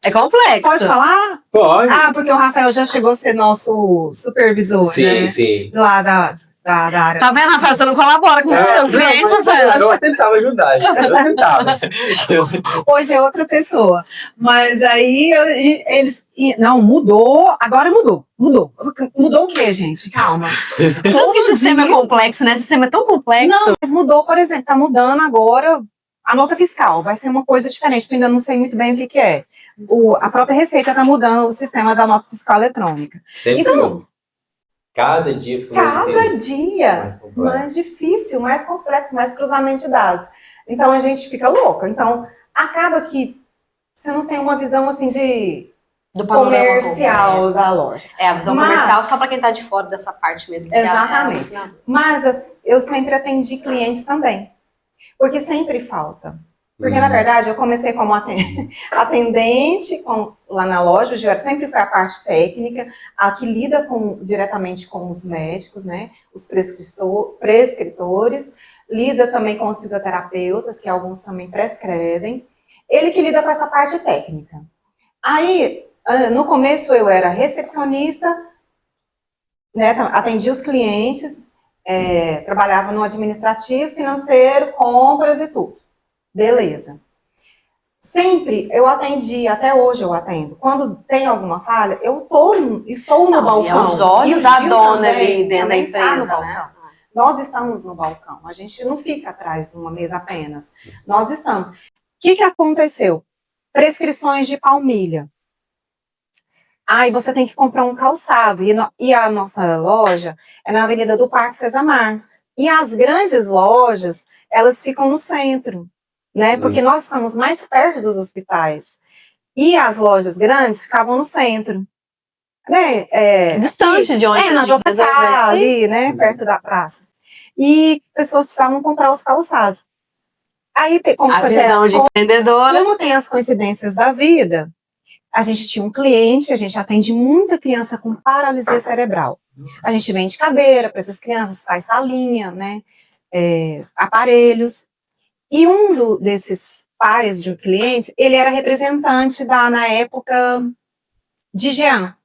[SPEAKER 2] É complexo.
[SPEAKER 4] Pode falar?
[SPEAKER 1] Pode.
[SPEAKER 4] Porque o Rafael já chegou a ser nosso supervisor, né?
[SPEAKER 1] Sim.
[SPEAKER 4] Lá da área.
[SPEAKER 2] Tá vendo, Rafael? Você não colabora com os clientes, Rafael?
[SPEAKER 1] Eu tentava ajudar, eu tentava.
[SPEAKER 4] Hoje é outra pessoa. Mas aí eles... Não, mudou. Agora mudou. Mudou o quê, gente? Calma.
[SPEAKER 2] Tanto que o sistema é complexo, né? O sistema é tão complexo.
[SPEAKER 4] Não, mas mudou, por exemplo, tá mudando agora a nota fiscal. Vai ser uma coisa diferente, porque eu ainda não sei muito bem o que é. A própria Receita tá mudando o sistema da nota fiscal eletrônica.
[SPEAKER 1] Sempre
[SPEAKER 4] Então,
[SPEAKER 1] cada dia fica
[SPEAKER 4] mais difícil, mais complexo, mais cruzamento de dados. Então a gente fica louca. Então acaba que você não tem uma visão assim
[SPEAKER 2] do
[SPEAKER 4] comercial da loja.
[SPEAKER 2] A visão comercial só para quem tá de fora dessa parte mesmo.
[SPEAKER 4] Exatamente. Mas eu sempre atendi clientes também. Porque sempre falta. Porque, na verdade, eu comecei como atendente lá na loja, o Gilberto sempre foi a parte técnica, a que lida diretamente com os médicos, né? Os prescritores, lida também com os fisioterapeutas, que alguns também prescrevem. Ele que lida com essa parte técnica. Aí, no começo, eu era recepcionista, né? Atendia os clientes, trabalhava no administrativo, financeiro, compras e tudo. Beleza. Sempre eu atendi, até hoje eu atendo. Quando tem alguma falha, eu estou no balcão.
[SPEAKER 2] É os olhos da dona ali dentro da empresa, né?
[SPEAKER 4] Nós estamos no balcão, a gente não fica atrás de uma mesa apenas. Nós estamos. O que aconteceu? Prescrições de palmilha. Aí você tem que comprar um calçado. E a nossa loja é na Avenida do Parque Cezamar. E as grandes lojas, elas ficam no centro, né? Porque nós estamos mais perto dos hospitais. E as lojas grandes ficavam no centro. Né?
[SPEAKER 2] Distante de onde
[SPEAKER 4] na JK, ali, né? Perto da praça. E pessoas precisavam comprar os calçados. Aí,
[SPEAKER 2] a visão de empreendedora.
[SPEAKER 4] Como tem as coincidências da vida, a gente tinha um cliente, a gente atende muita criança com paralisia cerebral. A gente vende cadeira para essas crianças, faz salinha, né? Aparelhos. E desses pais de um cliente, ele era representante na época de Jean.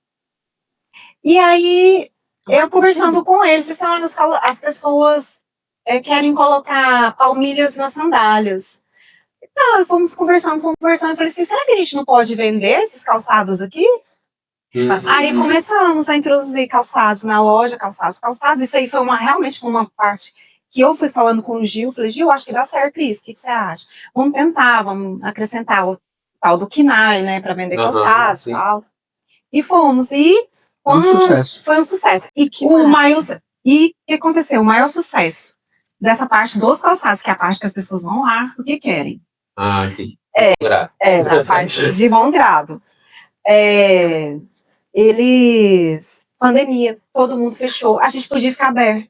[SPEAKER 4] E aí, eu conversando com ele, falei assim, olha, as pessoas querem colocar palmilhas nas sandálias. Então, fomos conversando, eu falei assim, será que a gente não pode vender esses calçados aqui? Aí começamos a introduzir calçados na loja, calçados. Isso aí foi realmente uma parte que eu fui falando com o Gil, falei, Gil, acho que dá certo isso, o que você acha? Vamos tentar, vamos acrescentar o tal do KINAI, né, para vender calçados e tal. E fomos, foi um sucesso. E o que aconteceu? O maior sucesso dessa parte dos calçados, que é a parte que as pessoas vão lá porque querem.
[SPEAKER 1] Ah, que
[SPEAKER 4] A parte de bom grado. Pandemia, todo mundo fechou, a gente podia ficar aberto.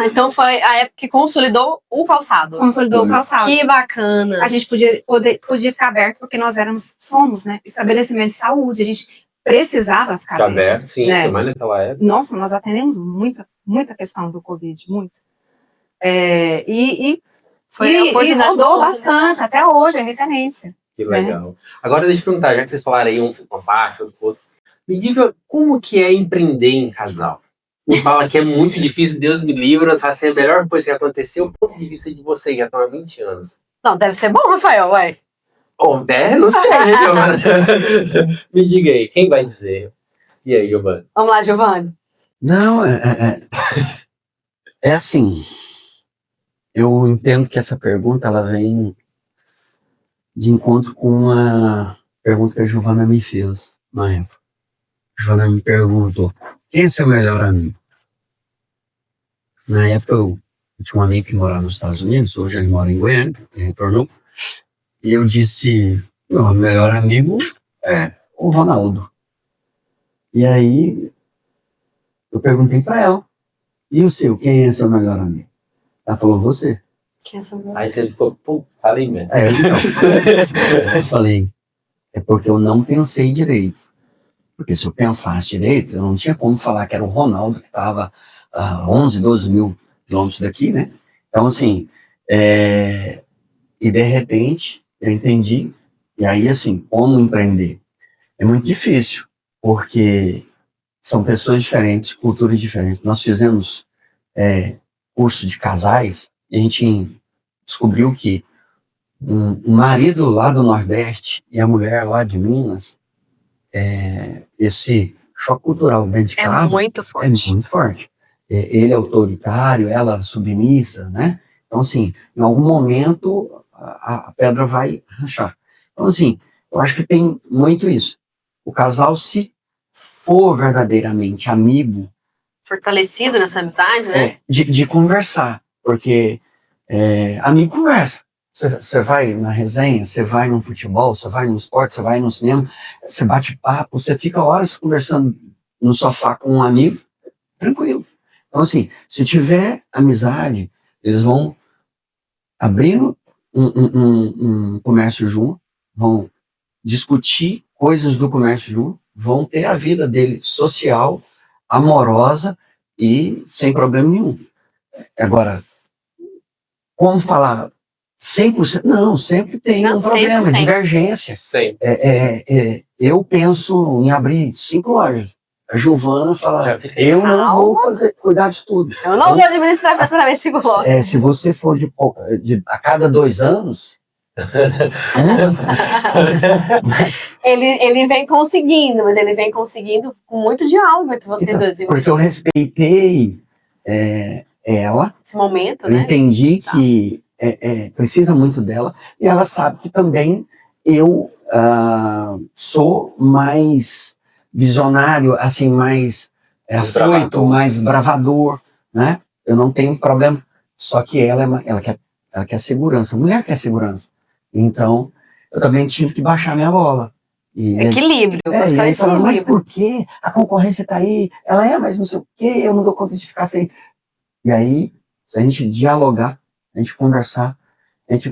[SPEAKER 2] Então foi a época que consolidou o calçado.
[SPEAKER 4] Consolidou o calçado.
[SPEAKER 2] Que bacana.
[SPEAKER 4] A gente podia ficar aberto porque nós somos, né, estabelecimento de saúde, a gente precisava ficar aberto.
[SPEAKER 1] Sim,
[SPEAKER 4] né?
[SPEAKER 1] mas naquela época.
[SPEAKER 4] Nossa, nós atendemos muita questão do Covid, muito. Rodou bastante, até hoje é referência.
[SPEAKER 1] Que legal. Agora deixa eu perguntar, já que vocês falaram aí, um fica uma parte, outro outro. Me diga como que é empreender em casal. Me fala que é muito difícil, Deus me livre, vai ser a melhor coisa que aconteceu, do ponto de vista de vocês, já estão há 20 anos.
[SPEAKER 2] Não, deve ser bom, Rafael, ué.
[SPEAKER 1] Não sei, Giovana. Me diga aí, quem vai dizer? E aí, Giovana?
[SPEAKER 2] Vamos lá, Giovanni.
[SPEAKER 3] Não, é assim, eu entendo que essa pergunta, ela vem de encontro com uma pergunta que a Giovana me fez na época. A Giovana me perguntou, quem é seu melhor amigo? Na época, eu tinha um amigo que morava nos Estados Unidos, hoje ele mora em Goiânia, ele retornou, e eu disse, meu melhor amigo é o Ronaldo. E aí, eu perguntei para ela, e o seu, quem é seu melhor amigo? Ela falou, você.
[SPEAKER 2] Quem é seu melhor
[SPEAKER 1] Aí você ficou, pô, falei mesmo.
[SPEAKER 3] Eu falei, é porque eu não pensei direito. Porque se eu pensasse direito, eu não tinha como falar que era o Ronaldo, que estava a 11, 12 mil quilômetros daqui, né? Então, assim, e de repente, eu entendi, e aí, assim, como empreender? É muito difícil, porque são pessoas diferentes, culturas diferentes. Nós fizemos curso de casais, e a gente descobriu que um marido lá do Nordeste e a mulher lá de Minas, esse choque cultural dentro de casa
[SPEAKER 2] muito forte.
[SPEAKER 3] É muito forte. Ele é autoritário, ela submissa, né? Então, assim, em algum momento a pedra vai rachar. Então, assim, eu acho que tem muito isso. O casal, se for verdadeiramente amigo,
[SPEAKER 2] fortalecido nessa amizade, né?
[SPEAKER 3] De conversar, porque amigo conversa. Você vai na resenha, você vai no futebol, você vai no esporte, você vai no cinema, você bate papo, você fica horas conversando no sofá com um amigo, tranquilo. Então, assim, se tiver amizade, eles vão abrir um comércio junto, vão discutir coisas do comércio junto, vão ter a vida dele social, amorosa e sem problema nenhum. Agora, como falar 100%? Não, sempre tem um problema, divergência. Eu penso em abrir 5 lojas. A Giovana fala, eu não vou cuidar de tudo.
[SPEAKER 2] Eu não vou administrar faturamento 5 lojas.
[SPEAKER 3] Se você for a cada 2 anos...
[SPEAKER 2] ele vem conseguindo, mas ele vem conseguindo com muito diálogo entre vocês dois.
[SPEAKER 3] Porque eu respeitei ela.
[SPEAKER 2] Esse momento,
[SPEAKER 3] eu entendi que precisa muito dela, e ela sabe que também eu sou mais visionário, assim, mais afoito, mais bravador, né? Eu não tenho problema, só que ela quer segurança, a mulher quer segurança. Então, eu também tive que baixar minha bola.
[SPEAKER 2] Equilíbrio.
[SPEAKER 3] E aí falando, mas por quê? A concorrência tá aí, ela mas não sei o quê, eu não dou conta de ficar sem... E aí, se a gente dialogar, a gente conversar,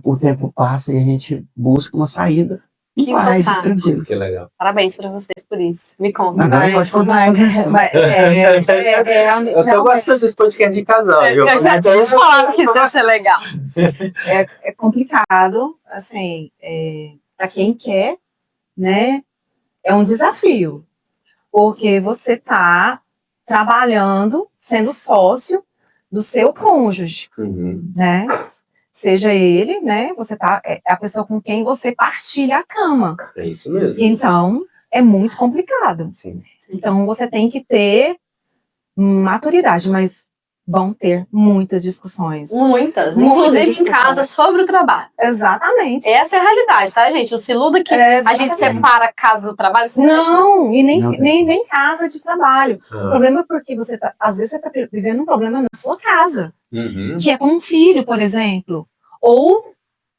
[SPEAKER 3] o tempo passa e a gente busca uma saída mais tranquila.
[SPEAKER 1] Que legal.
[SPEAKER 2] Parabéns para vocês por isso. Me conta.
[SPEAKER 3] Pode contar.
[SPEAKER 1] Eu tô gostando desse podcast de casal.
[SPEAKER 2] Eu já tinha te falado que isso ia ser legal.
[SPEAKER 4] É complicado, assim, para quem quer, né? É um desafio, porque você tá trabalhando, sendo sócio do seu cônjuge, né? Seja ele, né? Você é a pessoa com quem você partilha a cama.
[SPEAKER 1] É isso mesmo.
[SPEAKER 4] Então, é muito complicado.
[SPEAKER 1] Sim.
[SPEAKER 4] Então, você tem que ter maturidade, mas vão ter muitas discussões.
[SPEAKER 2] Muitas.
[SPEAKER 4] Muitas
[SPEAKER 2] Inclusive em
[SPEAKER 4] discussões.
[SPEAKER 2] casa sobre o trabalho.
[SPEAKER 4] Exatamente.
[SPEAKER 2] Essa é a realidade, tá, gente? Não se iluda que a gente
[SPEAKER 4] Exatamente.
[SPEAKER 2] separa a casa do trabalho. Isso não existe, não.
[SPEAKER 4] Não, e
[SPEAKER 3] Não.
[SPEAKER 4] nem casa de trabalho. O
[SPEAKER 1] Ah.
[SPEAKER 4] problema é porque às vezes você está vivendo um problema na sua casa,
[SPEAKER 1] Uhum.
[SPEAKER 4] que é com um filho, por exemplo. Ou,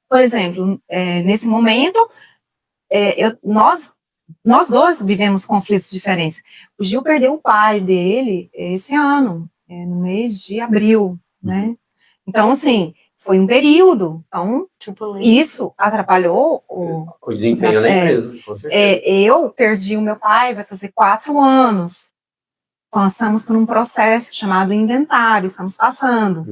[SPEAKER 4] por exemplo, nesse momento, nós dois vivemos conflitos diferentes. O Gil perdeu o pai dele esse ano, no mês de abril, né? Então, assim, foi um período. Então,
[SPEAKER 2] Tipo,
[SPEAKER 4] isso atrapalhou o...
[SPEAKER 1] O desempenho da empresa, com certeza.
[SPEAKER 4] eu perdi o meu pai, vai fazer 4 anos. Passamos por um processo chamado inventário, estamos passando.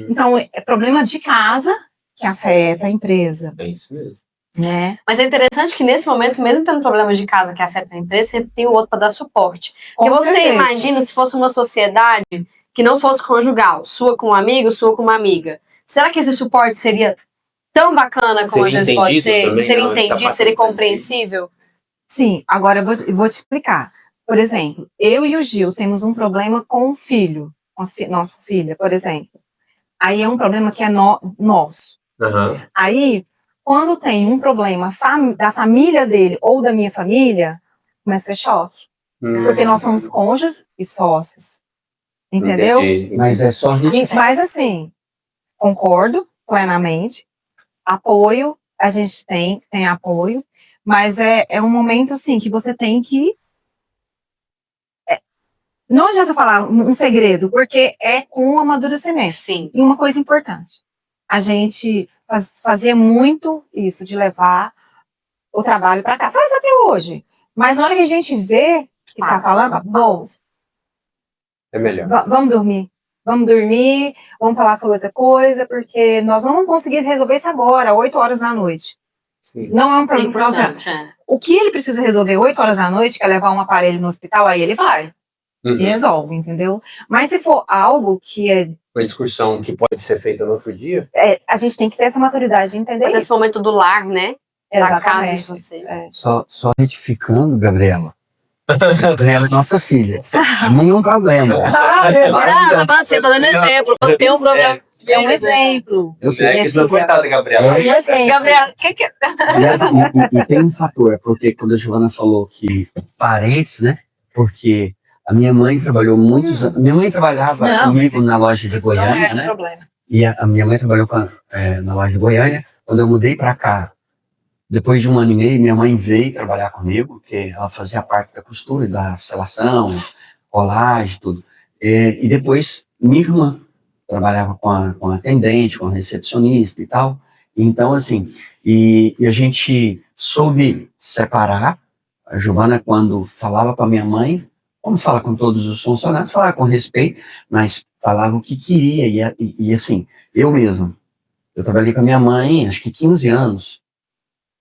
[SPEAKER 4] Então, é problema de casa que afeta a empresa,
[SPEAKER 1] É isso mesmo.
[SPEAKER 4] né?
[SPEAKER 2] Mas é interessante que nesse momento, mesmo tendo problemas de casa que afetam a empresa, sempre tem o outro para dar suporte. Porque
[SPEAKER 4] Com
[SPEAKER 2] você
[SPEAKER 4] certeza.
[SPEAKER 2] imagina se fosse uma sociedade que não fosse conjugal, sua com um amigo, sua com uma amiga. Será que esse suporte seria tão bacana como às
[SPEAKER 1] Seria
[SPEAKER 2] vezes pode
[SPEAKER 1] entendido
[SPEAKER 2] ser?
[SPEAKER 1] também,
[SPEAKER 2] Seria
[SPEAKER 1] não?
[SPEAKER 2] entendido,
[SPEAKER 1] Capaz
[SPEAKER 2] seria
[SPEAKER 1] de entender.
[SPEAKER 2] compreensível?
[SPEAKER 4] Sim, agora eu vou te explicar. Por exemplo, eu e o Gil temos um problema com o filho, com a nossa filha, por exemplo. Aí é um problema que é nosso.
[SPEAKER 1] Aham.
[SPEAKER 4] Aí, quando tem um problema da família dele ou da minha família, começa a ter choque. Porque nós somos cônjuges e sócios. Entendeu?
[SPEAKER 1] Entendi.
[SPEAKER 3] Mas é só
[SPEAKER 4] Mas assim, concordo plenamente. Apoio, a gente tem apoio, mas é um momento assim que você tem que... Não adianta falar um segredo, porque é com o amadurecimento.
[SPEAKER 2] Sim.
[SPEAKER 4] E uma coisa importante, a gente fazia muito isso, de levar o trabalho para cá. Faz até hoje. Mas na hora que a gente vê que tá falando, bom,
[SPEAKER 1] É melhor.
[SPEAKER 4] vamos dormir. Vamos dormir, vamos falar sobre outra coisa, porque nós não vamos conseguir resolver isso agora, 8 horas da noite.
[SPEAKER 1] Sim.
[SPEAKER 4] Não é um
[SPEAKER 2] É
[SPEAKER 4] problema.
[SPEAKER 2] importante, é.
[SPEAKER 4] O que ele precisa resolver 8 horas da noite, que é levar um aparelho no hospital, aí ele vai.
[SPEAKER 1] Uhum.
[SPEAKER 4] E resolve, entendeu? Mas se for algo que
[SPEAKER 1] Uma discussão que pode ser feita no outro dia.
[SPEAKER 4] a gente tem que ter essa maturidade de entender
[SPEAKER 2] Mas esse
[SPEAKER 4] isso.
[SPEAKER 2] momento do lar, né? Da casa de
[SPEAKER 4] Exatamente.
[SPEAKER 2] vocês.
[SPEAKER 3] Só retificando, Gabriela. Gabriela é nossa filha. Nenhum problema.
[SPEAKER 2] Não, tá assim, tô dando exemplo. Quando tem um problema.
[SPEAKER 4] É um exemplo.
[SPEAKER 3] Eu sei.
[SPEAKER 1] É que senão, coitada, Gabriela.
[SPEAKER 4] É um exemplo.
[SPEAKER 2] Gabriela, o que é?
[SPEAKER 3] E tem um fator, porque quando a Giovana falou que parentes, né? Porque a minha mãe trabalhou muitos anos. Minha mãe trabalhava comigo na loja de Goiânia, né?
[SPEAKER 4] Problema.
[SPEAKER 3] E a minha mãe trabalhou na loja de Goiânia. Quando eu mudei para cá, depois de 1 ano e meio, minha mãe veio trabalhar comigo, porque ela fazia parte da costura, da selação, colagem, tudo. E depois, minha irmã trabalhava com a atendente, com a recepcionista e tal. Então, assim, e a gente soube separar. A Giovana, quando falava para minha mãe, como fala com todos os funcionários, falava com respeito, mas falava o que queria. E assim, eu mesmo, eu trabalhei com a minha mãe, acho que 15 anos.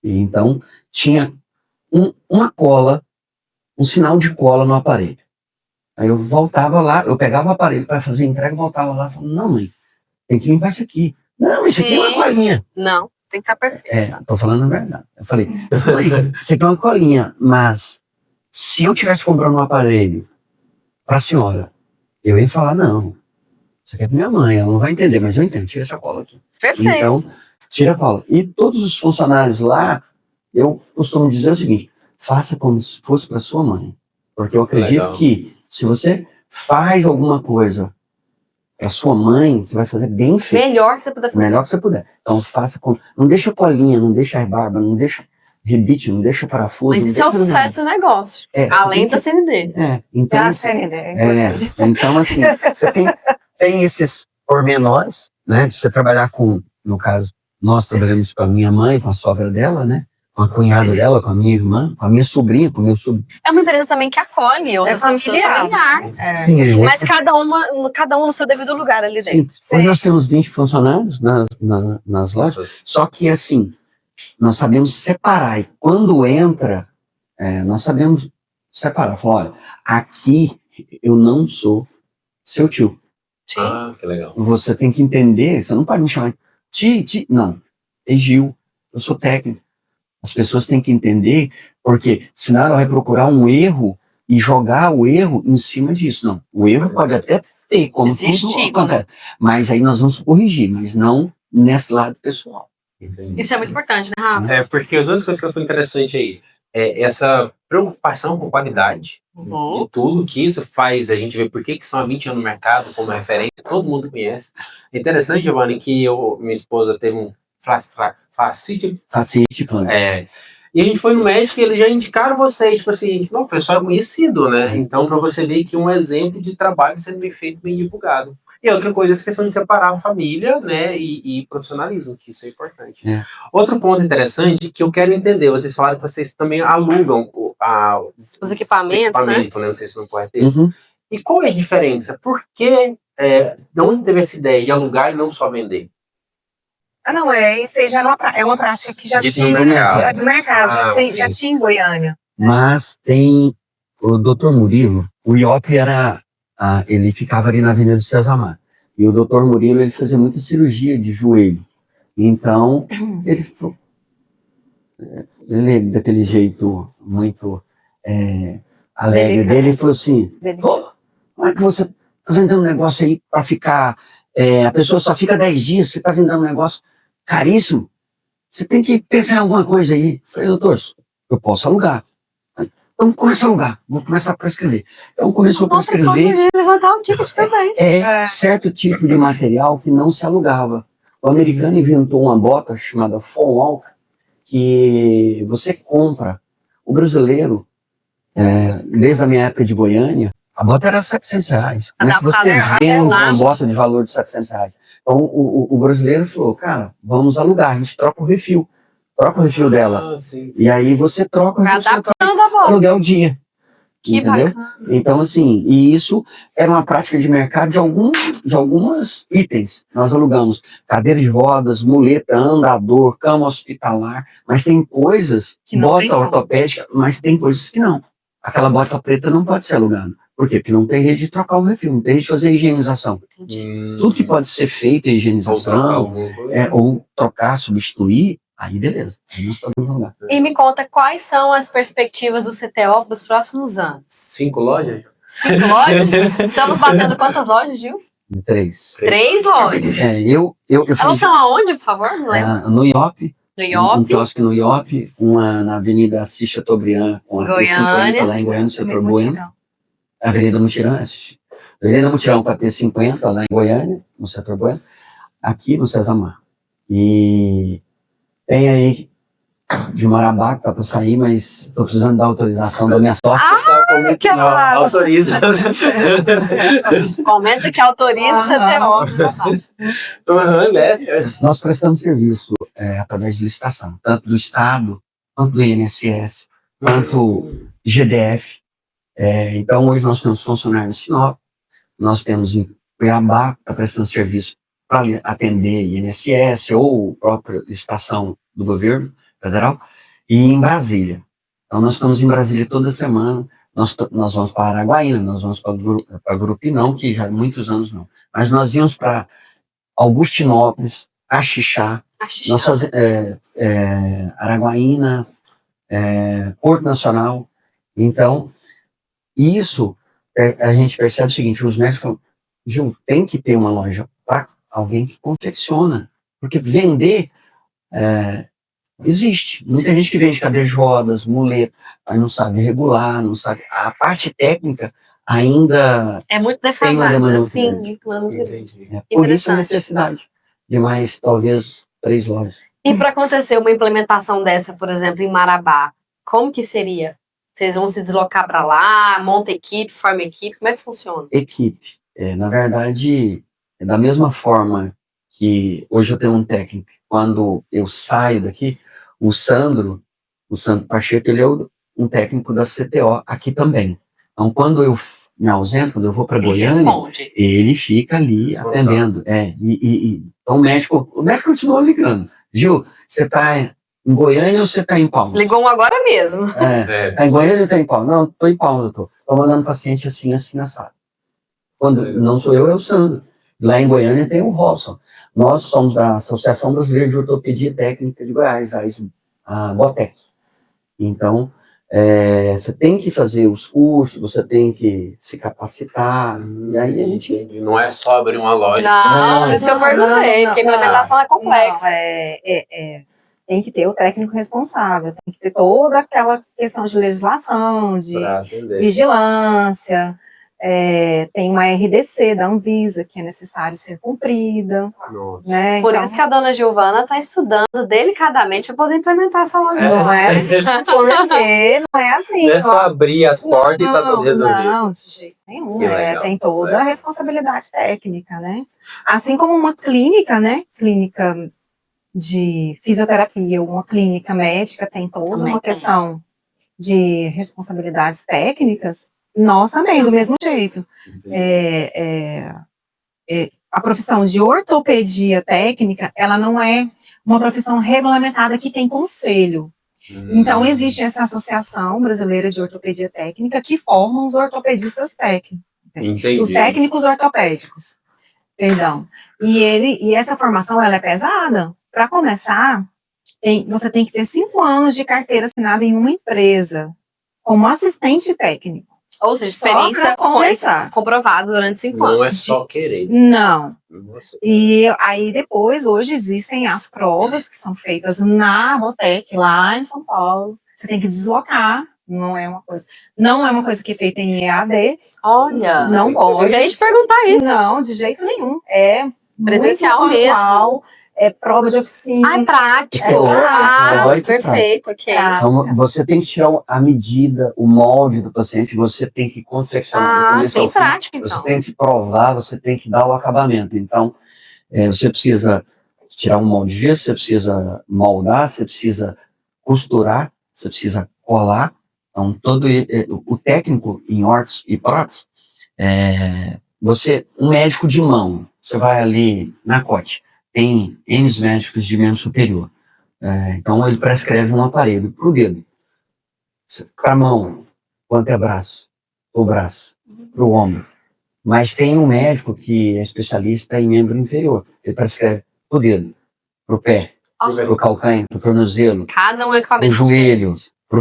[SPEAKER 3] E então, tinha uma cola, um sinal de cola no aparelho. Aí eu voltava lá, eu pegava o aparelho para fazer a entrega, voltava lá e falava, não, mãe, tem que limpar isso aqui. Não, isso aqui é uma colinha.
[SPEAKER 2] Não, tem que estar perfeito.
[SPEAKER 3] Tô falando a verdade. Eu falei, mãe, isso aqui é uma colinha, mas se eu tivesse comprando um aparelho para a senhora, eu ia falar, não, isso aqui é para minha mãe, ela não vai entender, mas eu entendo, tira essa cola aqui.
[SPEAKER 2] Perfeito.
[SPEAKER 3] Então, tira a cola. E todos os funcionários lá, eu costumo dizer o seguinte, faça como se fosse para sua mãe. Porque eu acredito
[SPEAKER 1] Legal.
[SPEAKER 3] que se você faz alguma coisa para sua mãe, você vai fazer bem feito.
[SPEAKER 2] Melhor que você puder
[SPEAKER 3] O
[SPEAKER 2] fazer.
[SPEAKER 3] melhor que você puder. Então faça com... Não deixa colinha, não deixa rebarba, não deixa rebite, não deixa parafuso.
[SPEAKER 2] Mas
[SPEAKER 3] não
[SPEAKER 2] isso é o
[SPEAKER 3] deixa
[SPEAKER 2] sucesso do negócio. Além da CND.
[SPEAKER 3] então,
[SPEAKER 4] Já
[SPEAKER 3] assim,
[SPEAKER 4] então,
[SPEAKER 3] assim, você tem esses pormenores, né? De você trabalhar com, no caso, nós trabalhamos com a minha mãe, com a sogra dela, né? Com a cunhada dela, com a minha irmã, com a minha sobrinha, com o meu sobrinho.
[SPEAKER 2] É uma empresa também que acolhe outras pessoas familiar.
[SPEAKER 3] Sim,
[SPEAKER 2] Mas cada um no seu devido lugar ali
[SPEAKER 3] sim.
[SPEAKER 2] dentro.
[SPEAKER 3] Hoje nós temos 20 funcionários nas lojas, só que assim, nós sabemos separar. E quando entra, nós sabemos separar. Falar, olha, aqui eu não sou seu tio.
[SPEAKER 2] Sim.
[SPEAKER 1] Ah, que legal.
[SPEAKER 3] Você tem que entender, você não pode me chamar de não, é Gil, eu sou técnico. As pessoas têm que entender, porque senão ela vai procurar um erro e jogar o erro em cima disso. Não, o erro pode até ter, como
[SPEAKER 2] Existir,
[SPEAKER 3] tudo acontece, mas aí nós vamos corrigir, mas não nesse lado pessoal.
[SPEAKER 1] Entendi.
[SPEAKER 2] Isso é muito importante, né, Rafa?
[SPEAKER 1] Porque duas coisas que eu achei interessante aí. É essa preocupação com qualidade de tudo, que isso faz a gente ver por que são há 20 anos no mercado como referência, todo mundo conhece. É interessante, Giovanni, que minha esposa teve um fascite
[SPEAKER 3] Plano.
[SPEAKER 1] e a gente foi no médico e eles já indicaram vocês, tipo assim, não, o pessoal é conhecido, né? Então, para você ver que um exemplo de trabalho sendo bem feito, bem divulgado. E outra coisa, essa questão de separar a família, né, e profissionalismo, que isso é importante. Outro ponto interessante que eu quero entender, vocês falaram que vocês também alugam
[SPEAKER 2] Os equipamentos, né?
[SPEAKER 1] Não sei se não pode ter isso. E qual é a diferença? Por que, de onde teve essa ideia de alugar e não só vender?
[SPEAKER 4] Não, isso aí já é uma prática que já tinha
[SPEAKER 1] no mercado.
[SPEAKER 4] do mercado, já tinha em Goiânia.
[SPEAKER 3] Mas tem o Dr. Murilo, o IOP ele ficava ali na Avenida do Cesar. E o Dr. Murilo, ele fazia muita cirurgia de joelho. Então, ele daquele jeito muito alegre dele, ele falou assim, como é que você tá vendendo um negócio aí para ficar, a pessoa só fica 10 dias, você tá vendendo um negócio caríssimo, você tem que pensar em alguma coisa aí. Eu falei, doutor, eu posso alugar. Então começa a alugar, vou começar a prescrever. Então começou a prescrever.
[SPEAKER 2] De levantar um ticket também.
[SPEAKER 3] Certo tipo de material que não se alugava. O americano inventou uma bota chamada Foam Walk, que você compra. O brasileiro, desde a minha época de Goiânia, a bota era R$700. Como é que você vende uma bota de valor de R$700? Então o brasileiro falou, cara, vamos alugar, a gente troca o refil. Troca o refil dela.
[SPEAKER 1] Sim.
[SPEAKER 3] E aí você troca o refil,
[SPEAKER 2] a
[SPEAKER 3] aluguel dia.
[SPEAKER 2] Que
[SPEAKER 3] entendeu?
[SPEAKER 2] Bacana.
[SPEAKER 3] Então, assim, e isso era uma prática de mercado de alguns itens. Nós alugamos cadeira de rodas, muleta, andador, cama hospitalar, mas tem coisas,
[SPEAKER 4] que não
[SPEAKER 3] bota
[SPEAKER 4] tem
[SPEAKER 3] ortopédica, mas tem coisas que não. Aquela bota preta não pode ser alugada. Por quê? Porque não tem rede de trocar o refil, não tem rede de fazer a higienização. Tudo que pode ser feito, a higienização, ou trocar, substituir, aí beleza. Aí nós podemos alugar.
[SPEAKER 2] E me conta quais são as perspectivas do CTO para os próximos anos?
[SPEAKER 1] 5 lojas?
[SPEAKER 2] 5 lojas? Estamos batendo quantas lojas, Gil?
[SPEAKER 3] 3.
[SPEAKER 2] 3 lojas.
[SPEAKER 3] Elas
[SPEAKER 2] são aonde, por favor? Não lembro.
[SPEAKER 3] No IOP.
[SPEAKER 2] No IOP.
[SPEAKER 3] Um quiosque no IOP, uma na Avenida Assis Chateaubriand, com a P50, lá em Goiânia, no setor Bueno. Avenida Mutirão, Avenida Mutirão com a P50, lá em Goiânia, no setor Bueno. Aqui no Cesar. E tem aí de Marabá, que tá para sair, mas tô precisando da autorização da minha sócia.
[SPEAKER 2] Que
[SPEAKER 1] autoriza.
[SPEAKER 2] Comenta que autoriza o CTO.
[SPEAKER 3] Nós prestamos serviço através de licitação, tanto do Estado, quanto do INSS, quanto GDF. Então, hoje nós temos funcionários em Sinop, nós temos em Cuiabá, está prestando serviço para atender INSS ou própria licitação do governo federal, e em Brasília. Então, nós estamos em Brasília toda semana, nós vamos para Araguaína, nós vamos para Grupinão, que já há muitos anos não, mas nós íamos para Augustinópolis, Axixá, Araguaína, Porto Nacional. Então, isso, a gente percebe o seguinte, os médicos falam, Gil, tem que ter uma loja para alguém que confecciona, porque vender existe. Muita gente que vende cadeira de rodas, muleta, mas não sabe regular, não sabe. A parte técnica ainda
[SPEAKER 2] é muito
[SPEAKER 3] tem uma demanda muito
[SPEAKER 2] sim,
[SPEAKER 3] grande.
[SPEAKER 2] Por
[SPEAKER 3] isso a necessidade de mais, talvez, 3 lojas.
[SPEAKER 2] E para acontecer uma implementação dessa, por exemplo, em Marabá, como que seria? Vocês vão se deslocar para lá, monta equipe, forma equipe, como é que funciona?
[SPEAKER 3] Equipe. Na verdade, da mesma forma que hoje eu tenho um técnico, quando eu saio daqui, o Sandro Pacheco, ele é um técnico da CTO aqui também. Então, quando eu me ausento, quando eu vou para Goiânia, ele fica ali atendendo. Então, o médico continua ligando. Gil, você está em Goiânia ou você está em Palmas?
[SPEAKER 2] Ligou um agora mesmo.
[SPEAKER 3] Tá em Goiânia ou está em Palmas? Não, estou em Palmas, doutor. Estou mandando paciente assim, assado. Quando não sou eu, é o Sandro. Lá em Goiânia tem o Robson. Nós somos da Associação Brasileira de Ortopedia Técnica de Goiás, a BOTEC. Então, Você tem que fazer os cursos, você tem que se capacitar, e aí a gente...
[SPEAKER 1] Não é só abrir uma loja.
[SPEAKER 2] Não, por isso que eu perguntei, porque a implementação é complexa.
[SPEAKER 4] Tem que ter o técnico responsável, tem que ter toda aquela questão de legislação, de vigilância, tem uma RDC da Anvisa que é necessário ser cumprida. Né?
[SPEAKER 2] Por
[SPEAKER 4] então,
[SPEAKER 2] isso que a dona Giovana está estudando delicadamente para poder implementar essa loja.
[SPEAKER 4] Não é? Porque não é assim.
[SPEAKER 1] Não é só abrir as portas e tá tudo resolvido.
[SPEAKER 4] Não, de jeito nenhum. Tem toda a responsabilidade técnica, né? Assim como uma clínica, né? Clínica de fisioterapia, uma clínica médica tem toda uma questão de responsabilidades técnicas, nós também, do mesmo jeito. A profissão de ortopedia técnica, ela não é uma profissão regulamentada que tem conselho. Então, existe essa Associação Brasileira de Ortopedia Técnica que forma os ortopedistas técnicos.
[SPEAKER 1] Entendi.
[SPEAKER 4] Os técnicos ortopédicos. Perdão. E essa formação, ela é pesada. Para começar, você tem que ter 5 anos de carteira assinada em uma empresa, como assistente técnico.
[SPEAKER 2] Ou seja, experiência comprovada durante 5 anos.
[SPEAKER 1] Não é só querer.
[SPEAKER 4] Não. E aí depois, hoje existem as provas que são feitas na Rotec, lá em São Paulo. Você tem que deslocar, não é uma coisa que é feita em EAD.
[SPEAKER 2] Olha,
[SPEAKER 4] não pode.
[SPEAKER 2] Eu já ia te perguntar isso.
[SPEAKER 4] Não, de jeito nenhum. É
[SPEAKER 2] presencial mesmo.
[SPEAKER 4] É prova de oficina.
[SPEAKER 2] É prático. Perfeito, ok.
[SPEAKER 3] Então, você tem que tirar a medida, o molde do paciente, você tem que confeccionar.
[SPEAKER 2] Bem prático, então.
[SPEAKER 3] Você tem que provar, você tem que dar o acabamento. Então, você precisa tirar um molde de gesso, você precisa moldar, você precisa costurar, você precisa colar. Então, o técnico em órtese e prótese, um médico de mão, você vai ali na COT, tem N médicos de membro superior. Então, ele prescreve um aparelho para o dedo, para a mão, para o antebraço, para o braço, para o ombro. Mas tem um médico que é especialista em membro inferior. Ele prescreve para o dedo, para o pé, para o calcanhar, para o tornozelo,
[SPEAKER 2] para
[SPEAKER 3] o joelho, para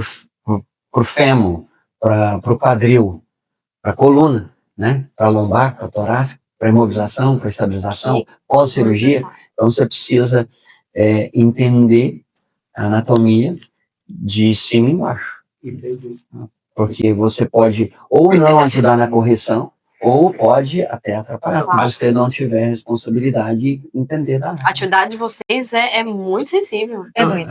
[SPEAKER 3] o fêmur, para o quadril, para a coluna, né? Para a lombar, para a torácica, para imobilização, para estabilização, pós-cirurgia. Então, você precisa entender a anatomia de cima e embaixo.
[SPEAKER 1] Entendi.
[SPEAKER 3] Porque você pode ou não ajudar na correção, ou pode até atrapalhar, se você não tiver responsabilidade e entender da área.
[SPEAKER 2] A atividade de vocês é muito sensível.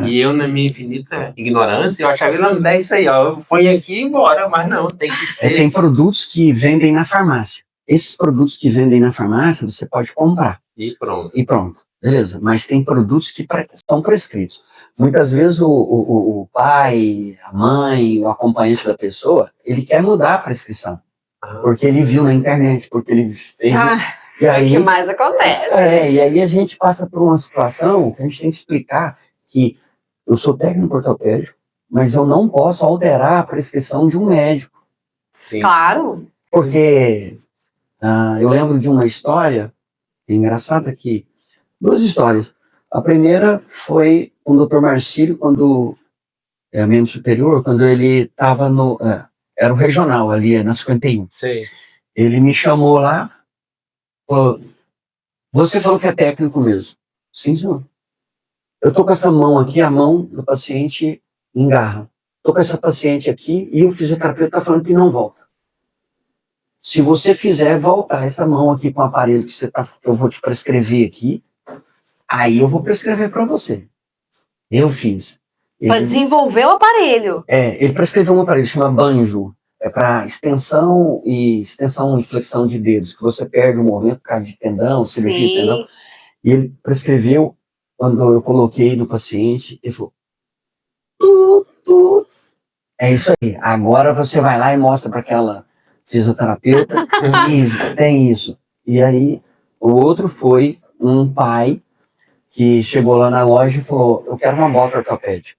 [SPEAKER 1] E eu, na minha infinita ignorância, eu achava que não dá isso aí, ó. Eu ponho aqui e embora, mas não, tem que ser.
[SPEAKER 3] Tem produtos que vendem na farmácia. Esses produtos que vendem na farmácia, você pode comprar.
[SPEAKER 1] E pronto.
[SPEAKER 3] Beleza, mas tem produtos que são prescritos. Muitas vezes o pai, a mãe, o acompanhante da pessoa, ele quer mudar a prescrição. Porque ele viu na internet, porque ele fez isso. E aí,
[SPEAKER 2] o que mais acontece?
[SPEAKER 3] E aí a gente passa por uma situação que a gente tem que explicar que eu sou técnico ortopédico, mas eu não posso alterar a prescrição de um médico.
[SPEAKER 1] Sim.
[SPEAKER 2] Claro.
[SPEAKER 3] Porque eu lembro de uma história engraçada que... 2 histórias. A primeira foi com o Dr. Marcílio, quando membro superior, quando ele estava no... era o regional ali, na 51.
[SPEAKER 1] Sim.
[SPEAKER 3] Ele me chamou lá, falou, você falou que é técnico mesmo. Sim, senhor. Eu tô com essa mão aqui, a mão do paciente engarra. Tô com essa paciente aqui e o fisioterapeuta tá falando que não volta. Se você fizer voltar essa mão aqui com o aparelho que eu vou te prescrever aqui, aí eu vou prescrever para você. Eu fiz.
[SPEAKER 2] Para desenvolver o aparelho.
[SPEAKER 3] Ele prescreveu um aparelho, chama banjo. É para extensão e flexão de dedos, que você perde o movimento por causa de tendão, cirurgia de tendão. E ele prescreveu, quando eu coloquei no paciente, ele falou, é isso aí, agora você vai lá e mostra para aquela fisioterapeuta, tem isso. E aí, o outro foi um pai que chegou lá na loja e falou, eu quero uma bota ortopédica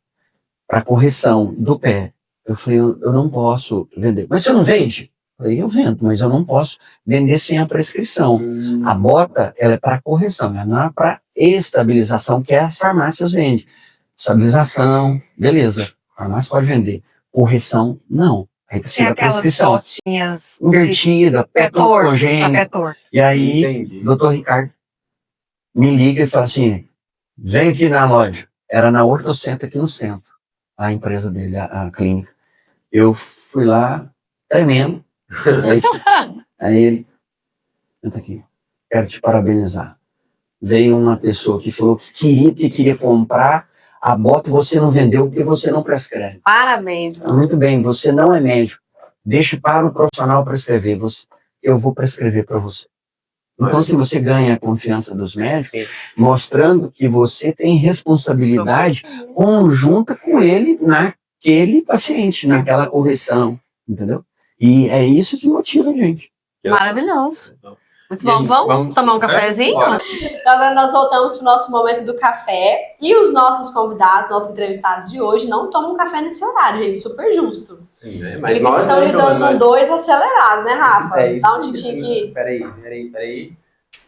[SPEAKER 3] para correção do pé. Eu falei, eu não posso vender. Mas você não vende? Eu falei, eu vendo, mas eu não posso vender sem a prescrição. A bota, ela é para correção, ela não é para estabilização, que as farmácias vendem. Estabilização, beleza, a farmácia pode vender. correção, não. Aí
[SPEAKER 4] Tem
[SPEAKER 3] precisa da
[SPEAKER 4] aquelas
[SPEAKER 3] prescrição.
[SPEAKER 4] fotinhas
[SPEAKER 3] Invertida, petrogênio.
[SPEAKER 4] Petor.
[SPEAKER 3] E aí,
[SPEAKER 1] Entendi.
[SPEAKER 3] o doutor Ricardo me liga e fala assim, vem aqui na loja. Era na Hortocenter aqui no centro, a empresa dele, a clínica. Eu fui lá, tremendo. Aí ele, entra aqui, quero te parabenizar. Veio uma pessoa que falou que queria comprar a bota e você não vendeu porque você não prescreve.
[SPEAKER 2] Parabéns.
[SPEAKER 3] Muito bem, você não é médico. Deixe para o profissional prescrever. Eu vou prescrever para você. Então, se você ganha a confiança dos médicos,
[SPEAKER 1] Sim.
[SPEAKER 3] mostrando que você tem responsabilidade conjunta com ele naquele paciente, naquela correção, entendeu? E é isso que motiva a gente.
[SPEAKER 2] Maravilhoso. Muito
[SPEAKER 1] E aí,
[SPEAKER 2] bom. Vamos tomar um cafezinho?
[SPEAKER 1] Bora.
[SPEAKER 2] Então, agora nós voltamos para o nosso momento do café. E os nossos convidados, nossos entrevistados de hoje, não tomam café nesse horário, gente. Super justo.
[SPEAKER 1] Mas
[SPEAKER 2] Porque
[SPEAKER 1] nós,
[SPEAKER 2] vocês estão
[SPEAKER 1] né,
[SPEAKER 2] lidando
[SPEAKER 1] Giovana,
[SPEAKER 2] com dois acelerados, né, Rafa?
[SPEAKER 1] É isso
[SPEAKER 2] Dá um
[SPEAKER 1] aí.
[SPEAKER 2] tique aqui.
[SPEAKER 1] Peraí.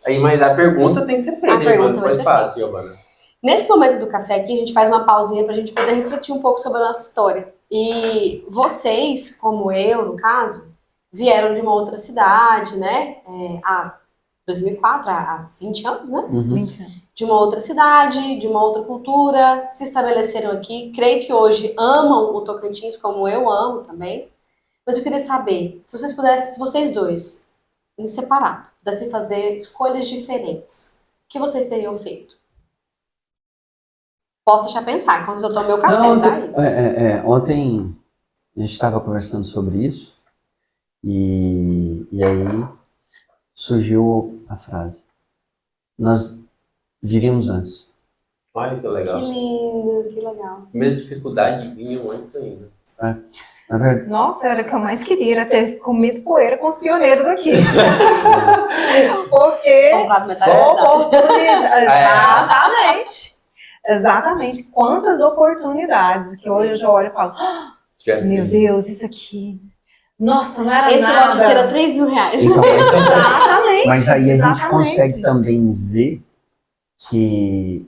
[SPEAKER 1] Aí, mas a pergunta tem que ser feita.
[SPEAKER 2] A pergunta vai
[SPEAKER 1] Foi
[SPEAKER 2] ser
[SPEAKER 1] fácil, Giovana.
[SPEAKER 2] Nesse momento do café aqui, a gente faz uma pausinha para a gente poder refletir um pouco sobre a nossa história. E vocês, como eu, no caso, vieram de uma outra cidade, né? Há 2004, há 20 anos, né?
[SPEAKER 4] 20 anos.
[SPEAKER 2] De uma outra cidade, de uma outra cultura, se estabeleceram aqui. Creio que hoje amam o Tocantins como eu amo também. Mas eu queria saber, se vocês pudessem, se vocês dois, em separado, pudessem fazer escolhas diferentes, o que vocês teriam feito? Posso deixar pensar, enquanto eu tomo meu café,
[SPEAKER 3] Não,
[SPEAKER 2] tá?
[SPEAKER 3] ontem a gente estava conversando sobre isso e aí surgiu a frase. Nós viríamos antes.
[SPEAKER 1] Olha que
[SPEAKER 2] Que
[SPEAKER 1] legal.
[SPEAKER 2] lindo, que legal.
[SPEAKER 1] Mesma dificuldade vinham antes ainda.
[SPEAKER 3] Na verdade,
[SPEAKER 4] Nossa, era o que eu mais queria, era ter comido poeira com os pioneiros aqui. Porque
[SPEAKER 2] Comprado metade da cidade.
[SPEAKER 4] Exatamente. Exatamente. Quantas oportunidades que hoje eu já olho e falo, meu Deus, isso aqui. Nossa, não era
[SPEAKER 2] Esse
[SPEAKER 4] nada.
[SPEAKER 2] lote aqui era 3 mil reais.
[SPEAKER 3] então,
[SPEAKER 4] Exatamente.
[SPEAKER 3] mas aí a gente
[SPEAKER 4] exatamente.
[SPEAKER 3] consegue também ver que...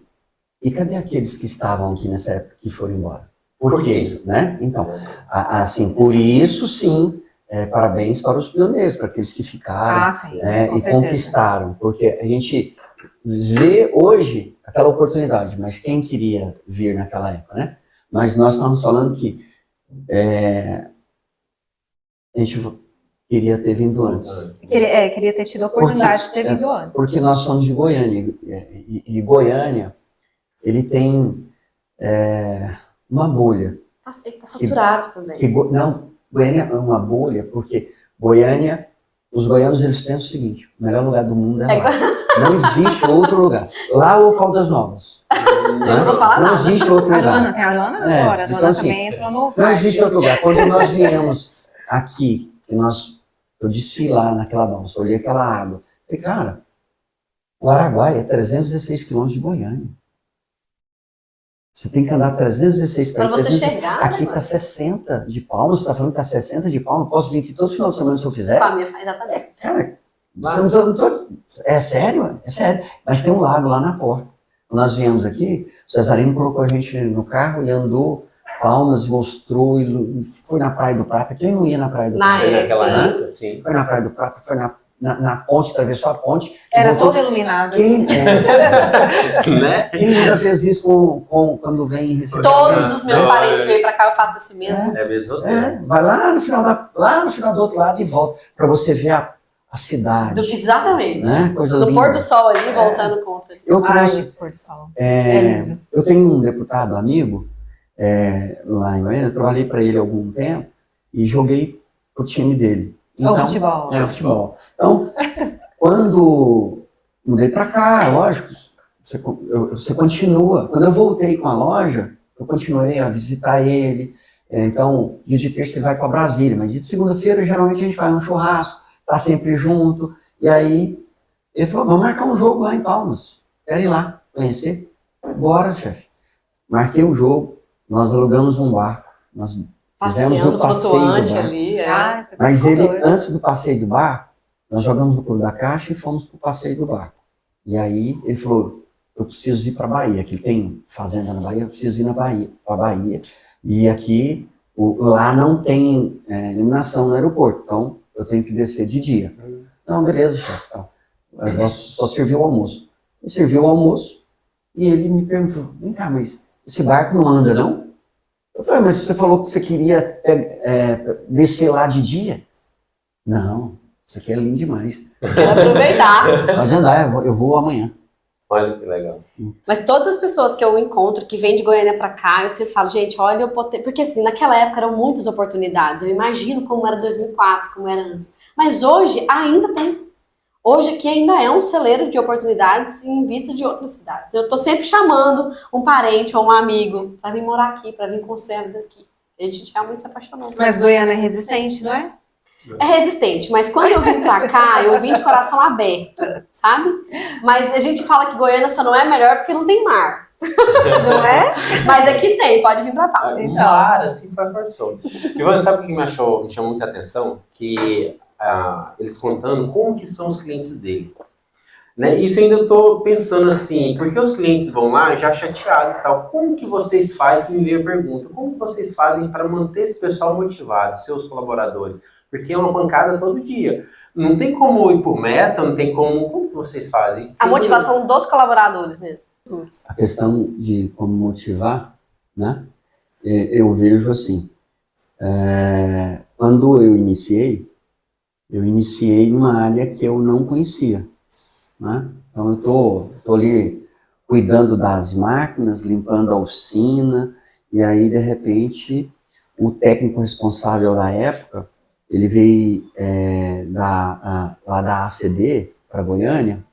[SPEAKER 3] E cadê aqueles que estavam aqui nessa época que foram embora? Por quê? Né? Então, assim, por isso sim, parabéns para os pioneiros, para aqueles que ficaram
[SPEAKER 4] Sim,
[SPEAKER 3] né,
[SPEAKER 4] com
[SPEAKER 3] e
[SPEAKER 4] certeza.
[SPEAKER 3] conquistaram. Porque a gente vê hoje aquela oportunidade, mas quem queria vir naquela época, né? Mas nós estamos falando que a gente queria ter vindo antes.
[SPEAKER 4] Queria ter tido a oportunidade de ter vindo antes.
[SPEAKER 3] Porque nós somos de Goiânia, e Goiânia, ele tem uma bolha.
[SPEAKER 2] Tá saturado também.
[SPEAKER 3] Não, Goiânia é uma bolha, porque Goiânia, os goianos eles pensam o seguinte, o melhor lugar do mundo é lá. Não existe outro lugar. Lá ou Caldas Novas.
[SPEAKER 2] Eu não vou falar
[SPEAKER 3] Não
[SPEAKER 2] nada.
[SPEAKER 3] existe outro lugar.
[SPEAKER 4] Arana, tem Arana agora. Arana
[SPEAKER 3] então, assim,
[SPEAKER 4] também entrou no...
[SPEAKER 3] Não existe outro lugar. Quando nós viemos aqui, eu desci lá naquela balsa, olhei aquela água. Falei, cara, o Araguaia é 316 quilômetros de Goiânia. Você tem que andar 316
[SPEAKER 2] Para você chegar,
[SPEAKER 3] Aqui
[SPEAKER 2] né,
[SPEAKER 3] tá 60 de Palmas, você tá falando que tá 60 de Palmas, posso vir aqui todo final de semana se eu quiser?
[SPEAKER 2] Exatamente.
[SPEAKER 3] Cara, é sério? É sério. Mas tem um lago lá na porta. Quando nós viemos aqui, o Cesarino colocou a gente no carro e andou Palmas, mostrou, e foi na Praia do Prata. Quem não ia na Praia do Prata?
[SPEAKER 1] Naquela
[SPEAKER 2] sim.
[SPEAKER 1] época, sim.
[SPEAKER 3] Foi na Praia do Prata, foi na ponte, atravessou a ponte.
[SPEAKER 4] Era
[SPEAKER 3] voltou.
[SPEAKER 4] todo iluminado.
[SPEAKER 3] Quem,
[SPEAKER 1] Né?
[SPEAKER 3] quem nunca fez isso quando vem receber?
[SPEAKER 2] Todos os meus parentes vêm pra cá, eu faço assim mesmo.
[SPEAKER 1] É mesmo.
[SPEAKER 3] Vai lá no final do outro lado e volta, para você ver a cidade.
[SPEAKER 2] Exatamente.
[SPEAKER 3] Né? Coisa
[SPEAKER 2] Do
[SPEAKER 3] linda.
[SPEAKER 2] pôr do sol ali, voltando contra.
[SPEAKER 3] Eu trouxe,
[SPEAKER 4] esse pôr do sol.
[SPEAKER 3] É, eu tenho um deputado amigo lá em Goiânia, eu trabalhei para ele há algum tempo e joguei pro time dele.
[SPEAKER 4] O futebol.
[SPEAKER 3] O futebol. Então, quando mudei para cá, lógico, você continua. Quando eu voltei com a loja, eu continuei a visitar ele. Então, dia de terça você vai para Brasília, mas dia de segunda-feira geralmente a gente faz um churrasco, tá sempre junto. E aí ele falou, vamos marcar um jogo lá em Palmas. Quer ir lá conhecer? Bora, chefe. Marquei o jogo, nós alugamos um barco, nós fizemos o
[SPEAKER 2] Passeando
[SPEAKER 3] passeio do
[SPEAKER 2] flutuante
[SPEAKER 3] barco.
[SPEAKER 2] ali.
[SPEAKER 3] Mas antes do passeio do barco, nós jogamos no Clube da Caixa e fomos pro passeio do barco. E aí ele falou, eu preciso ir para Bahia, que ele tem fazenda na Bahia, eu preciso ir para Bahia. E aqui Lá não tem iluminação no aeroporto, então eu tenho que descer de dia. Não, beleza, chefe. Então, só serviu o almoço. Ele serviu o almoço e ele me perguntou, vem cá, mas esse barco não anda, não? Eu falei, mas você falou que você queria descer lá de dia? Não, isso aqui é lindo demais.
[SPEAKER 2] Quero aproveitar.
[SPEAKER 3] Pode andar, eu vou amanhã.
[SPEAKER 1] Olha que legal.
[SPEAKER 2] Mas todas as pessoas que eu encontro, que vêm de Goiânia pra cá, eu sempre falo, gente, olha o potencial. Porque assim, naquela época eram muitas oportunidades. Eu imagino como era 2004, como era antes. Mas hoje ainda tem. Hoje aqui ainda é um celeiro de oportunidades em vista de outras cidades. Eu tô sempre chamando um parente ou um amigo pra vir morar aqui, pra vir construir a vida aqui. A gente realmente se apaixonou.
[SPEAKER 4] Mas Goiânia é resistente, não é?
[SPEAKER 2] É resistente, mas quando eu vim pra cá, eu vim de coração aberto, sabe? Mas a gente fala que Goiânia só não é melhor porque não tem mar.
[SPEAKER 4] Não é?
[SPEAKER 2] Mas aqui tem, pode vir pra cá.
[SPEAKER 1] Uma área assim foi a forçou. Ivan, sabe o que me chamou muita atenção? Que eles contando como que são os clientes dele. Né? Isso ainda eu tô pensando assim, porque os clientes vão lá já chateados e tal. Como que vocês fazem, que me veio a pergunta, como que vocês fazem para manter esse pessoal motivado, seus colaboradores? Porque é uma pancada todo dia. Não tem como ir por meta, não tem como que vocês fazem?
[SPEAKER 2] A motivação dos colaboradores mesmo.
[SPEAKER 3] A questão de como motivar, né? Eu vejo assim, quando eu iniciei numa área que eu não conhecia, né? Então eu tô ali cuidando das máquinas, limpando a oficina, e aí de repente o técnico responsável da época, ele veio lá da ACD para Goiânia,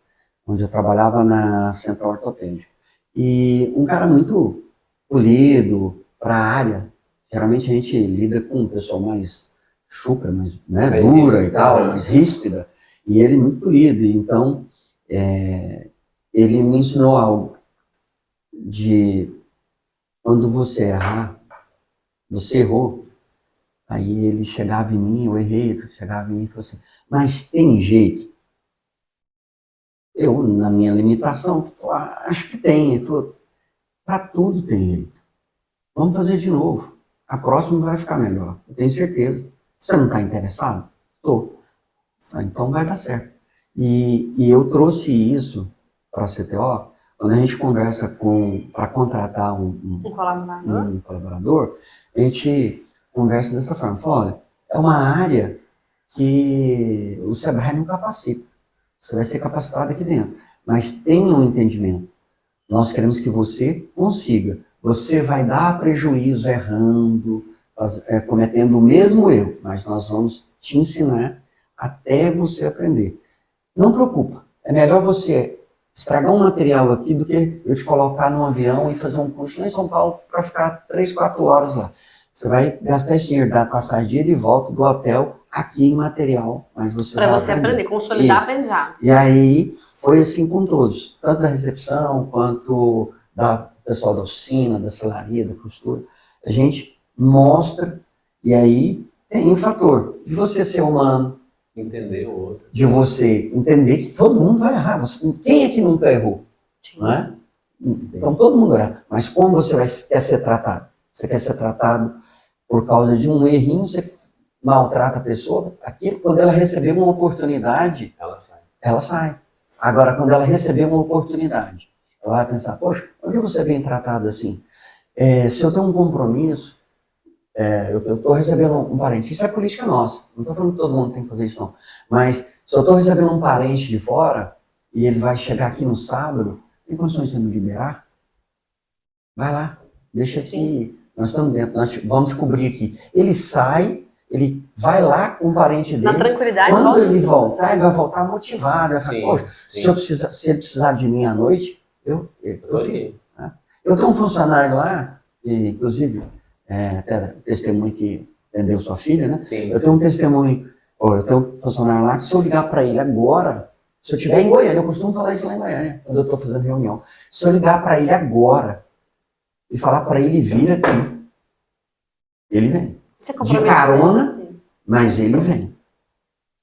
[SPEAKER 3] onde eu trabalhava na Central Ortopédica. E um cara muito polido para a área. Geralmente a gente lida com um pessoal mais chucra, mais dura e tal, mais ríspida. E ele muito polido. Então, ele me ensinou algo de quando você errar, você errou. Aí ele chegava em mim, eu errei, ele chegava em mim e falou assim, mas tem jeito? Eu, na minha limitação, acho que tem. Ele falou, para tudo tem jeito. Vamos fazer de novo. A próxima vai ficar melhor, eu tenho certeza. Você não está interessado? Estou. Então vai dar certo. E eu trouxe isso para a CTO, quando a gente conversa para contratar um colaborador, a gente conversa dessa forma. Fala, olha, é uma área que o Sebrae não capacita. Você vai ser capacitado aqui dentro. Mas tenha um entendimento. Nós queremos que você consiga. Você vai dar prejuízo errando, cometendo o mesmo erro, mas nós vamos te ensinar até você aprender. Não preocupa. É melhor você estragar um material aqui do que eu te colocar num avião e fazer um curso lá em São Paulo para ficar 3, 4 horas lá. Você vai gastar esse dinheiro da passagem de ida e volta do hotel aqui em material, mas você vai
[SPEAKER 2] aprender, consolidar aprendizado.
[SPEAKER 3] E aí foi assim com todos, tanto da recepção quanto da pessoal da oficina, da selaria, da costura. A gente mostra e aí tem o fator de você ser humano,
[SPEAKER 1] entender o outro,
[SPEAKER 3] de você entender que todo mundo vai errar. Quem é que nunca errou? Não é? Então todo mundo erra. Mas como você quer ser tratado? Você quer ser tratado por causa de um errinho, você maltrata a pessoa, aquilo, quando ela receber uma oportunidade, ela sai. Agora, quando ela receber uma oportunidade, ela vai pensar, poxa, onde você é bem tratado assim? Se eu tenho um compromisso, eu estou recebendo um parente, isso é política nossa, não estou falando que todo mundo tem que fazer isso não, mas se eu estou recebendo um parente de fora, e ele vai chegar aqui no sábado, tem condições de me liberar? Vai lá, deixa aqui, nós estamos dentro, nós vamos cobrir aqui. Ele sai, ele vai lá com o parente dele.
[SPEAKER 2] Na tranquilidade,
[SPEAKER 3] quando ele voltar, ele vai voltar motivado. Vai falar, poxa, se ele precisar de mim à noite, eu fico. Né? Eu tenho um funcionário lá, inclusive, até testemunho que atendeu sua filha, né?
[SPEAKER 1] Sim,
[SPEAKER 3] eu tenho um testemunho, eu tenho um funcionário lá que se eu ligar para ele agora, se eu estiver em Goiânia, eu costumo falar isso lá em Goiânia, quando eu estou fazendo reunião. Se eu ligar para ele agora e falar para ele vir aqui, ele vem. De carona, mas ele vem.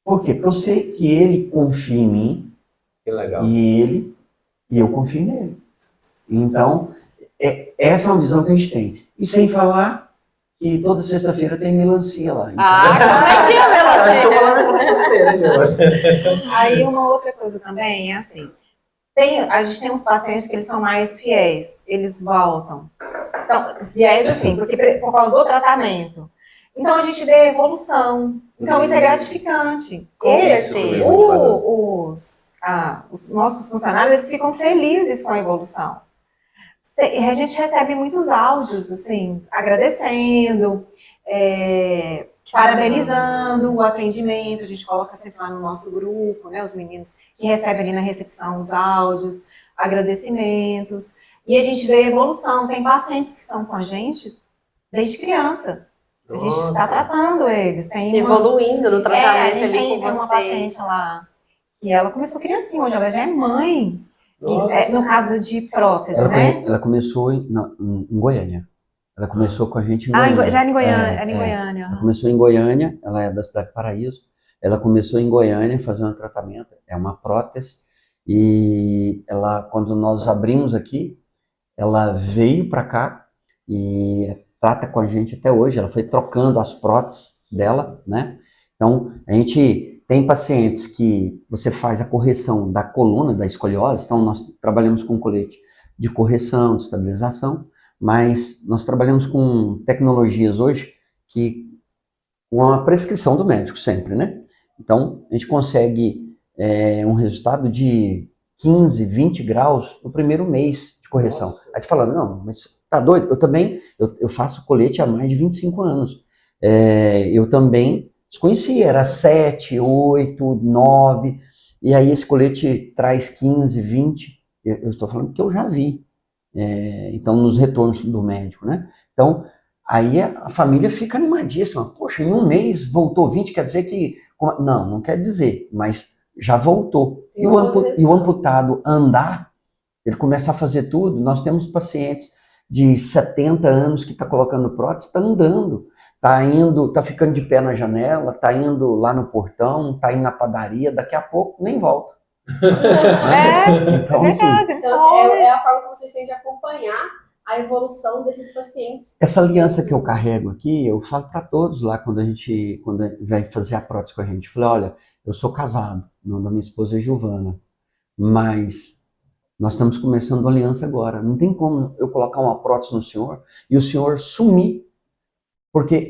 [SPEAKER 3] Por quê? Porque eu sei que ele confia em mim,
[SPEAKER 1] que legal.
[SPEAKER 3] e eu confio nele. Então, essa é uma visão que a gente tem. E sem falar que toda sexta-feira tem melancia lá. Então,
[SPEAKER 2] Como é que é,
[SPEAKER 1] Acho que eu vou lá na
[SPEAKER 2] melancia?
[SPEAKER 1] sexta-feira, hein, meu?
[SPEAKER 4] Aí uma outra coisa também é assim, a gente tem uns pacientes que eles são mais fiéis, eles voltam. Então, fiéis assim, porque por causa do tratamento. Então a gente vê evolução. Então isso é gratificante.
[SPEAKER 2] Com
[SPEAKER 4] E
[SPEAKER 2] certeza.
[SPEAKER 4] os nossos funcionários eles ficam felizes com a evolução. A gente recebe muitos áudios, assim, agradecendo, parabenizando o atendimento, a gente coloca sempre lá no nosso grupo, né, os meninos que recebem ali na recepção os áudios, agradecimentos, e a gente vê a evolução. Tem pacientes que estão com a gente desde criança, a gente está tratando eles.
[SPEAKER 2] Evoluindo no tratamento ali
[SPEAKER 4] tem
[SPEAKER 2] com
[SPEAKER 4] uma
[SPEAKER 2] vocês.
[SPEAKER 4] paciente lá, que ela começou criancinha, hoje ela já é mãe, no caso de prótese, né?
[SPEAKER 3] Ela começou em Goiânia. Ela começou com a gente em Goiânia.
[SPEAKER 4] Já era em Goiânia. Era em Goiânia.
[SPEAKER 3] Ela começou em Goiânia, ela é da cidade de Paraíso. Ela começou em Goiânia fazendo tratamento. É uma prótese. E ela, quando nós abrimos aqui, ela veio para cá e trata com a gente até hoje. Ela foi trocando as próteses dela, né? Então, a gente tem pacientes que você faz a correção da coluna, da escoliose. Então, nós trabalhamos com colete de correção, de estabilização, mas nós trabalhamos com tecnologias hoje que com a prescrição do médico sempre, né? Então, a gente consegue um resultado de 15, 20 graus no primeiro mês de correção. Nossa. Aí você fala, não, mas tá doido? Eu também, eu faço colete há mais de 25 anos. Eu também desconhecia, era 7, 8, 9, e aí esse colete traz 15, 20, eu estou falando que eu já vi. Então, nos retornos do médico, né? Então, aí a família fica animadíssima. Poxa, em um mês voltou 20, quer dizer que... Não quer dizer, mas já voltou. E o amputado andar, ele começar a fazer tudo. Nós temos pacientes de 70 anos que está colocando prótese, está andando, está ficando de pé na janela, está indo lá no portão, está indo na padaria, daqui a pouco nem volta.
[SPEAKER 4] Então,
[SPEAKER 2] assim, então, é a forma que vocês têm de acompanhar a evolução desses pacientes.
[SPEAKER 3] Essa aliança que eu carrego aqui, eu falo para todos lá quando vai fazer a prótese com a gente. Eu falo, olha, eu sou casado, o nome da minha esposa é Giovana, mas nós estamos começando a aliança agora. Não tem como eu colocar uma prótese no senhor e o senhor sumir, porque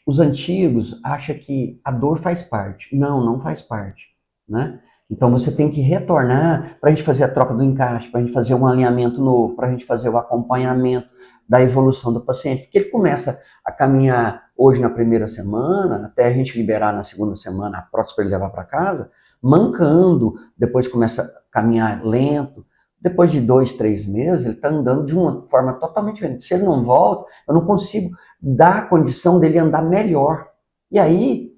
[SPEAKER 3] os antigos acham que a dor faz parte. Não faz parte, né? Então você tem que retornar para a gente fazer a troca do encaixe, para a gente fazer um alinhamento novo, para a gente fazer o acompanhamento da evolução do paciente. Porque ele começa a caminhar hoje na primeira semana, até a gente liberar na segunda semana a prótese para ele levar para casa, mancando, depois começa a caminhar lento. Depois de 2, 3 meses, ele está andando de uma forma totalmente diferente. Se ele não volta, eu não consigo dar a condição dele andar melhor. E aí,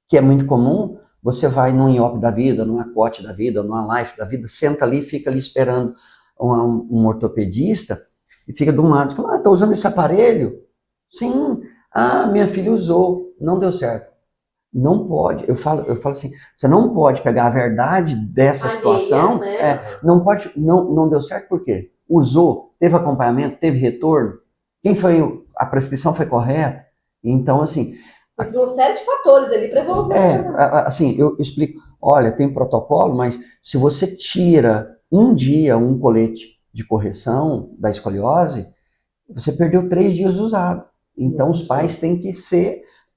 [SPEAKER 3] que é muito comum, você vai num IOP da vida, num ACOT da vida, numa Life da vida, senta ali, fica ali esperando um ortopedista e fica de um lado e fala, tá usando esse aparelho? Sim. Minha filha usou, não deu certo. Não pode, eu falo assim, você não pode pegar a verdade dessa situação, né? Não pode, não deu certo por quê? Usou, teve acompanhamento, teve retorno, a prescrição foi correta, então assim...
[SPEAKER 2] Tem uma série de fatores ali para evolução.
[SPEAKER 3] Assim, eu explico, olha, tem protocolo, mas se você tira um dia um colete de correção da escoliose, você perdeu 3 dias usado. Então os pais têm que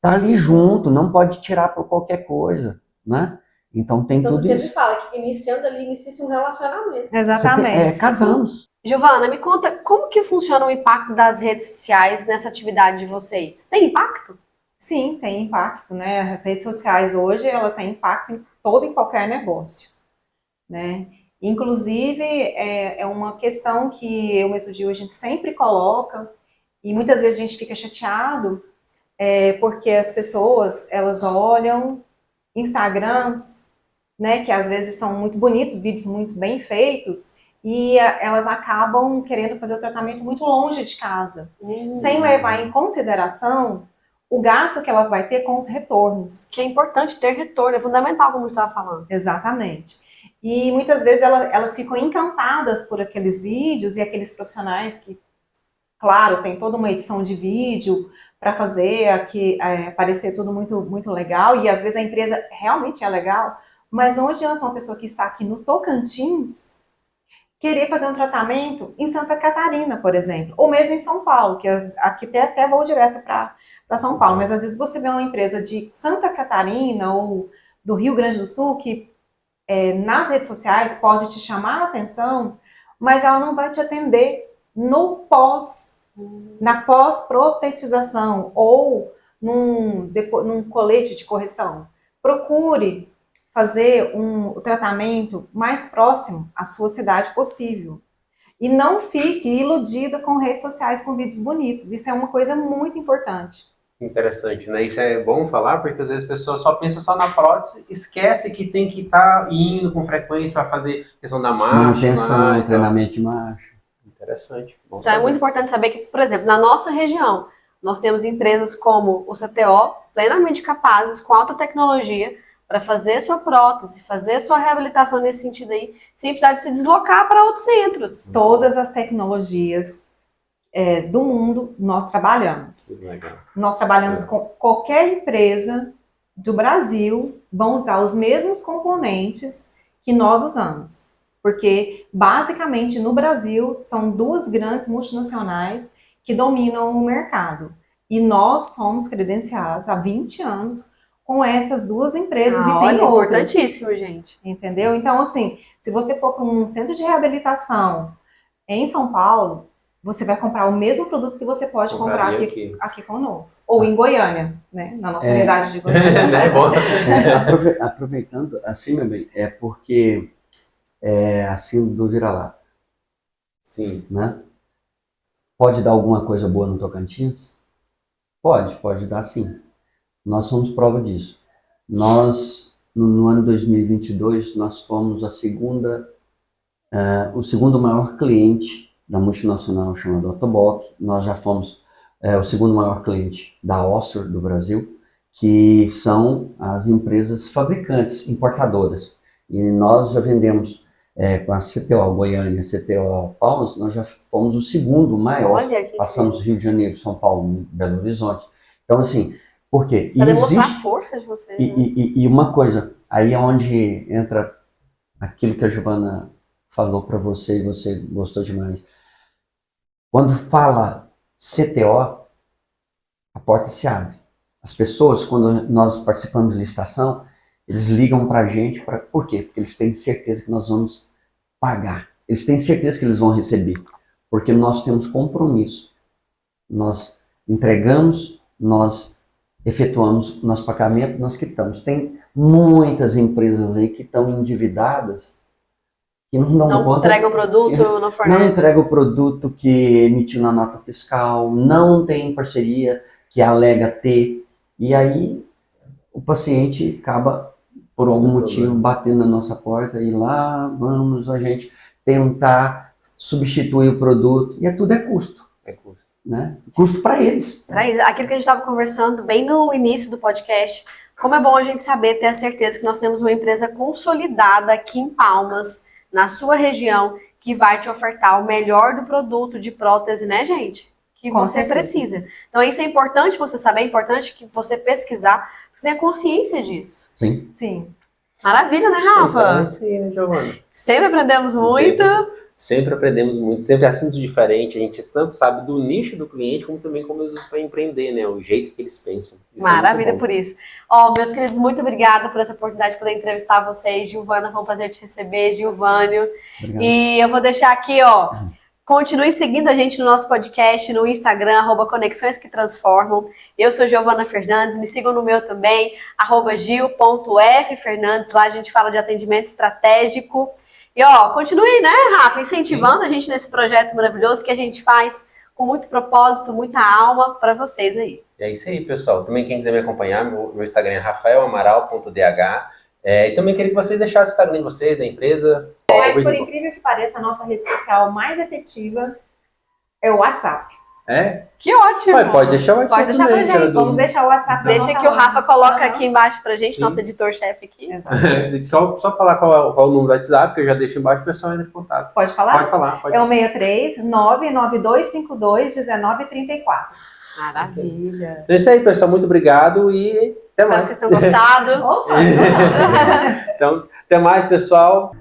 [SPEAKER 3] tá ali junto, não pode tirar por qualquer coisa, né? Então tem tudo isso.
[SPEAKER 2] Então você sempre fala que iniciando ali, inicia-se um relacionamento.
[SPEAKER 4] Exatamente.
[SPEAKER 3] Casamos.
[SPEAKER 2] Giovana, me conta, como que funciona o impacto das redes sociais nessa atividade de vocês? Tem impacto?
[SPEAKER 4] Sim, tem impacto, né? As redes sociais hoje, ela tem impacto em todo e qualquer negócio, né? Inclusive, é uma questão que eu mesmo digo, a gente sempre coloca, e muitas vezes a gente fica chateado, porque as pessoas, elas olham Instagrams, né, que às vezes são muito bonitos, vídeos muito bem feitos, e elas acabam querendo fazer o tratamento muito longe de casa, sem levar em consideração o gasto que ela vai ter com os retornos.
[SPEAKER 2] Que é importante ter retorno, é fundamental, como você estava falando.
[SPEAKER 4] Exatamente. E muitas vezes elas ficam encantadas por aqueles vídeos e aqueles profissionais que claro, tem toda uma edição de vídeo para fazer aqui parecer tudo muito, muito legal, e às vezes a empresa realmente é legal, mas não adianta uma pessoa que está aqui no Tocantins querer fazer um tratamento em Santa Catarina, por exemplo, ou mesmo em São Paulo, que aqui tem até voo direto para São Paulo, mas às vezes você vê uma empresa de Santa Catarina ou do Rio Grande do Sul que nas redes sociais pode te chamar a atenção, mas ela não vai te atender na pós-protetização ou num colete de correção. Procure fazer o tratamento mais próximo à sua cidade possível. E não fique iludida com redes sociais com vídeos bonitos. Isso é uma coisa muito importante.
[SPEAKER 1] Interessante, né? Isso é bom falar, porque às vezes a pessoa só pensa só na prótese, esquece que tem que estar indo com frequência para fazer questão da marcha.
[SPEAKER 3] Manutenção, treinamento de marcha.
[SPEAKER 1] Interessante. Bom
[SPEAKER 2] Então é muito importante saber que, por exemplo, na nossa região, nós temos empresas como o CTO, plenamente capazes, com alta tecnologia, para fazer sua prótese, fazer sua reabilitação nesse sentido aí, sem precisar de se deslocar para outros centros.
[SPEAKER 4] Todas as tecnologias do mundo nós trabalhamos.
[SPEAKER 1] Legal.
[SPEAKER 4] Nós trabalhamos com qualquer empresa do Brasil, vão usar os mesmos componentes que nós usamos. Porque, basicamente, no Brasil, são duas grandes multinacionais que dominam o mercado. E nós somos credenciados há 20 anos com essas duas empresas e tem outras.
[SPEAKER 2] Importantíssimo, gente.
[SPEAKER 4] Entendeu? Então, assim, se você for para um centro de reabilitação em São Paulo, você vai comprar o mesmo produto que você pode comprar aqui conosco. Ou em Goiânia, né? Na nossa unidade de Goiânia.
[SPEAKER 3] Aproveitando, assim, meu bem, porque assim do vira-lata.
[SPEAKER 1] Sim.
[SPEAKER 3] Né? Pode dar alguma coisa boa no Tocantins? Pode dar sim. Nós somos prova disso. Nós, no ano 2022, nós fomos o segundo maior cliente da multinacional chamada Ottobock. Nós já fomos o segundo maior cliente da Ossor do Brasil, que são as empresas fabricantes, importadoras. E nós já vendemos com a CTO Goiânia, CTO Palmas, nós já fomos o segundo maior.
[SPEAKER 2] Olha,
[SPEAKER 3] passamos Rio de Janeiro, São Paulo, Belo Horizonte. Então, assim, por quê?
[SPEAKER 2] Para demonstrar a força de vocês.
[SPEAKER 3] E uma coisa, aí é onde entra aquilo que a Giovana falou para você e você gostou demais. Quando fala CTO, a porta se abre. As pessoas, quando nós participamos de licitação, eles ligam para a gente, por quê? Porque eles têm certeza que nós vamos pagar. Eles têm certeza que eles vão receber. Porque nós temos compromisso. Nós entregamos, nós efetuamos nosso pagamento, nós quitamos. Tem muitas empresas aí que estão endividadas, que não dão conta.
[SPEAKER 2] Não entrega o produto, não fornece.
[SPEAKER 3] Não entrega o produto que emitiu na nota fiscal, não tem parceria que alega ter. E aí o paciente acaba, por algum motivo, batendo na nossa porta e lá vamos a gente tentar substituir o produto. E tudo é custo.
[SPEAKER 1] É custo.
[SPEAKER 3] Né? Custo para eles.
[SPEAKER 2] Aquilo que a gente estava conversando bem no início do podcast, como é bom a gente saber, ter a certeza que nós temos uma empresa consolidada aqui em Palmas, na sua região, que vai te ofertar o melhor do produto de prótese, né, gente? Que você precisa. Então isso é importante você saber, é importante que você pesquisar, você tenha consciência disso.
[SPEAKER 3] Sim.
[SPEAKER 4] Sim.
[SPEAKER 2] Maravilha, né, Rafa?
[SPEAKER 1] Sim, né, Giovana?
[SPEAKER 2] Sempre aprendemos muito.
[SPEAKER 1] Sempre aprendemos muito, sempre assuntos diferentes. A gente tanto sabe do nicho do cliente, como também como eles vão empreender, né? O jeito que eles pensam. Isso
[SPEAKER 2] maravilha por isso. Ó, meus queridos, muito obrigada por essa oportunidade de poder entrevistar vocês. Giovana, foi um prazer te receber. Gilvânio. Obrigado. E eu vou deixar aqui, ó. Continue seguindo a gente no nosso podcast, no Instagram, @Conexões que Transformam. Eu sou Giovana Fernandes, me sigam no meu também, @gil.ffernandes. Lá a gente fala de atendimento estratégico. E ó, continue, né, Rafa, incentivando a gente nesse projeto maravilhoso que a gente faz com muito propósito, muita alma para vocês aí.
[SPEAKER 1] É isso aí, pessoal. Também quem quiser me acompanhar, meu Instagram é rafaelamaral.dh. E também queria que vocês deixassem o Instagram de vocês, da empresa.
[SPEAKER 4] Mas por incrível que pareça, a nossa rede social mais efetiva é o WhatsApp.
[SPEAKER 1] É?
[SPEAKER 2] Que ótimo!
[SPEAKER 1] Ué, pode deixar o WhatsApp.
[SPEAKER 2] Pode deixar pra
[SPEAKER 1] também,
[SPEAKER 2] gente.
[SPEAKER 1] que era do-
[SPEAKER 4] Vamos deixar o WhatsApp da
[SPEAKER 2] Deixa
[SPEAKER 4] nossa
[SPEAKER 2] que o Rafa
[SPEAKER 4] aluna.
[SPEAKER 2] coloca aqui embaixo pra gente,
[SPEAKER 1] Sim.
[SPEAKER 2] nosso editor-chefe aqui.
[SPEAKER 4] Exato.
[SPEAKER 1] Só falar qual é o número do WhatsApp, que eu já deixo embaixo, o pessoal entra em contato.
[SPEAKER 4] Pode falar?
[SPEAKER 1] Pode falar, pode
[SPEAKER 4] É o 63 99252 1934.
[SPEAKER 2] Maravilha.
[SPEAKER 1] É isso aí, pessoal. Muito obrigado e até
[SPEAKER 2] Espero que
[SPEAKER 1] mais.
[SPEAKER 2] vocês tenham gostado.
[SPEAKER 4] Opa!
[SPEAKER 1] Então, até mais, pessoal.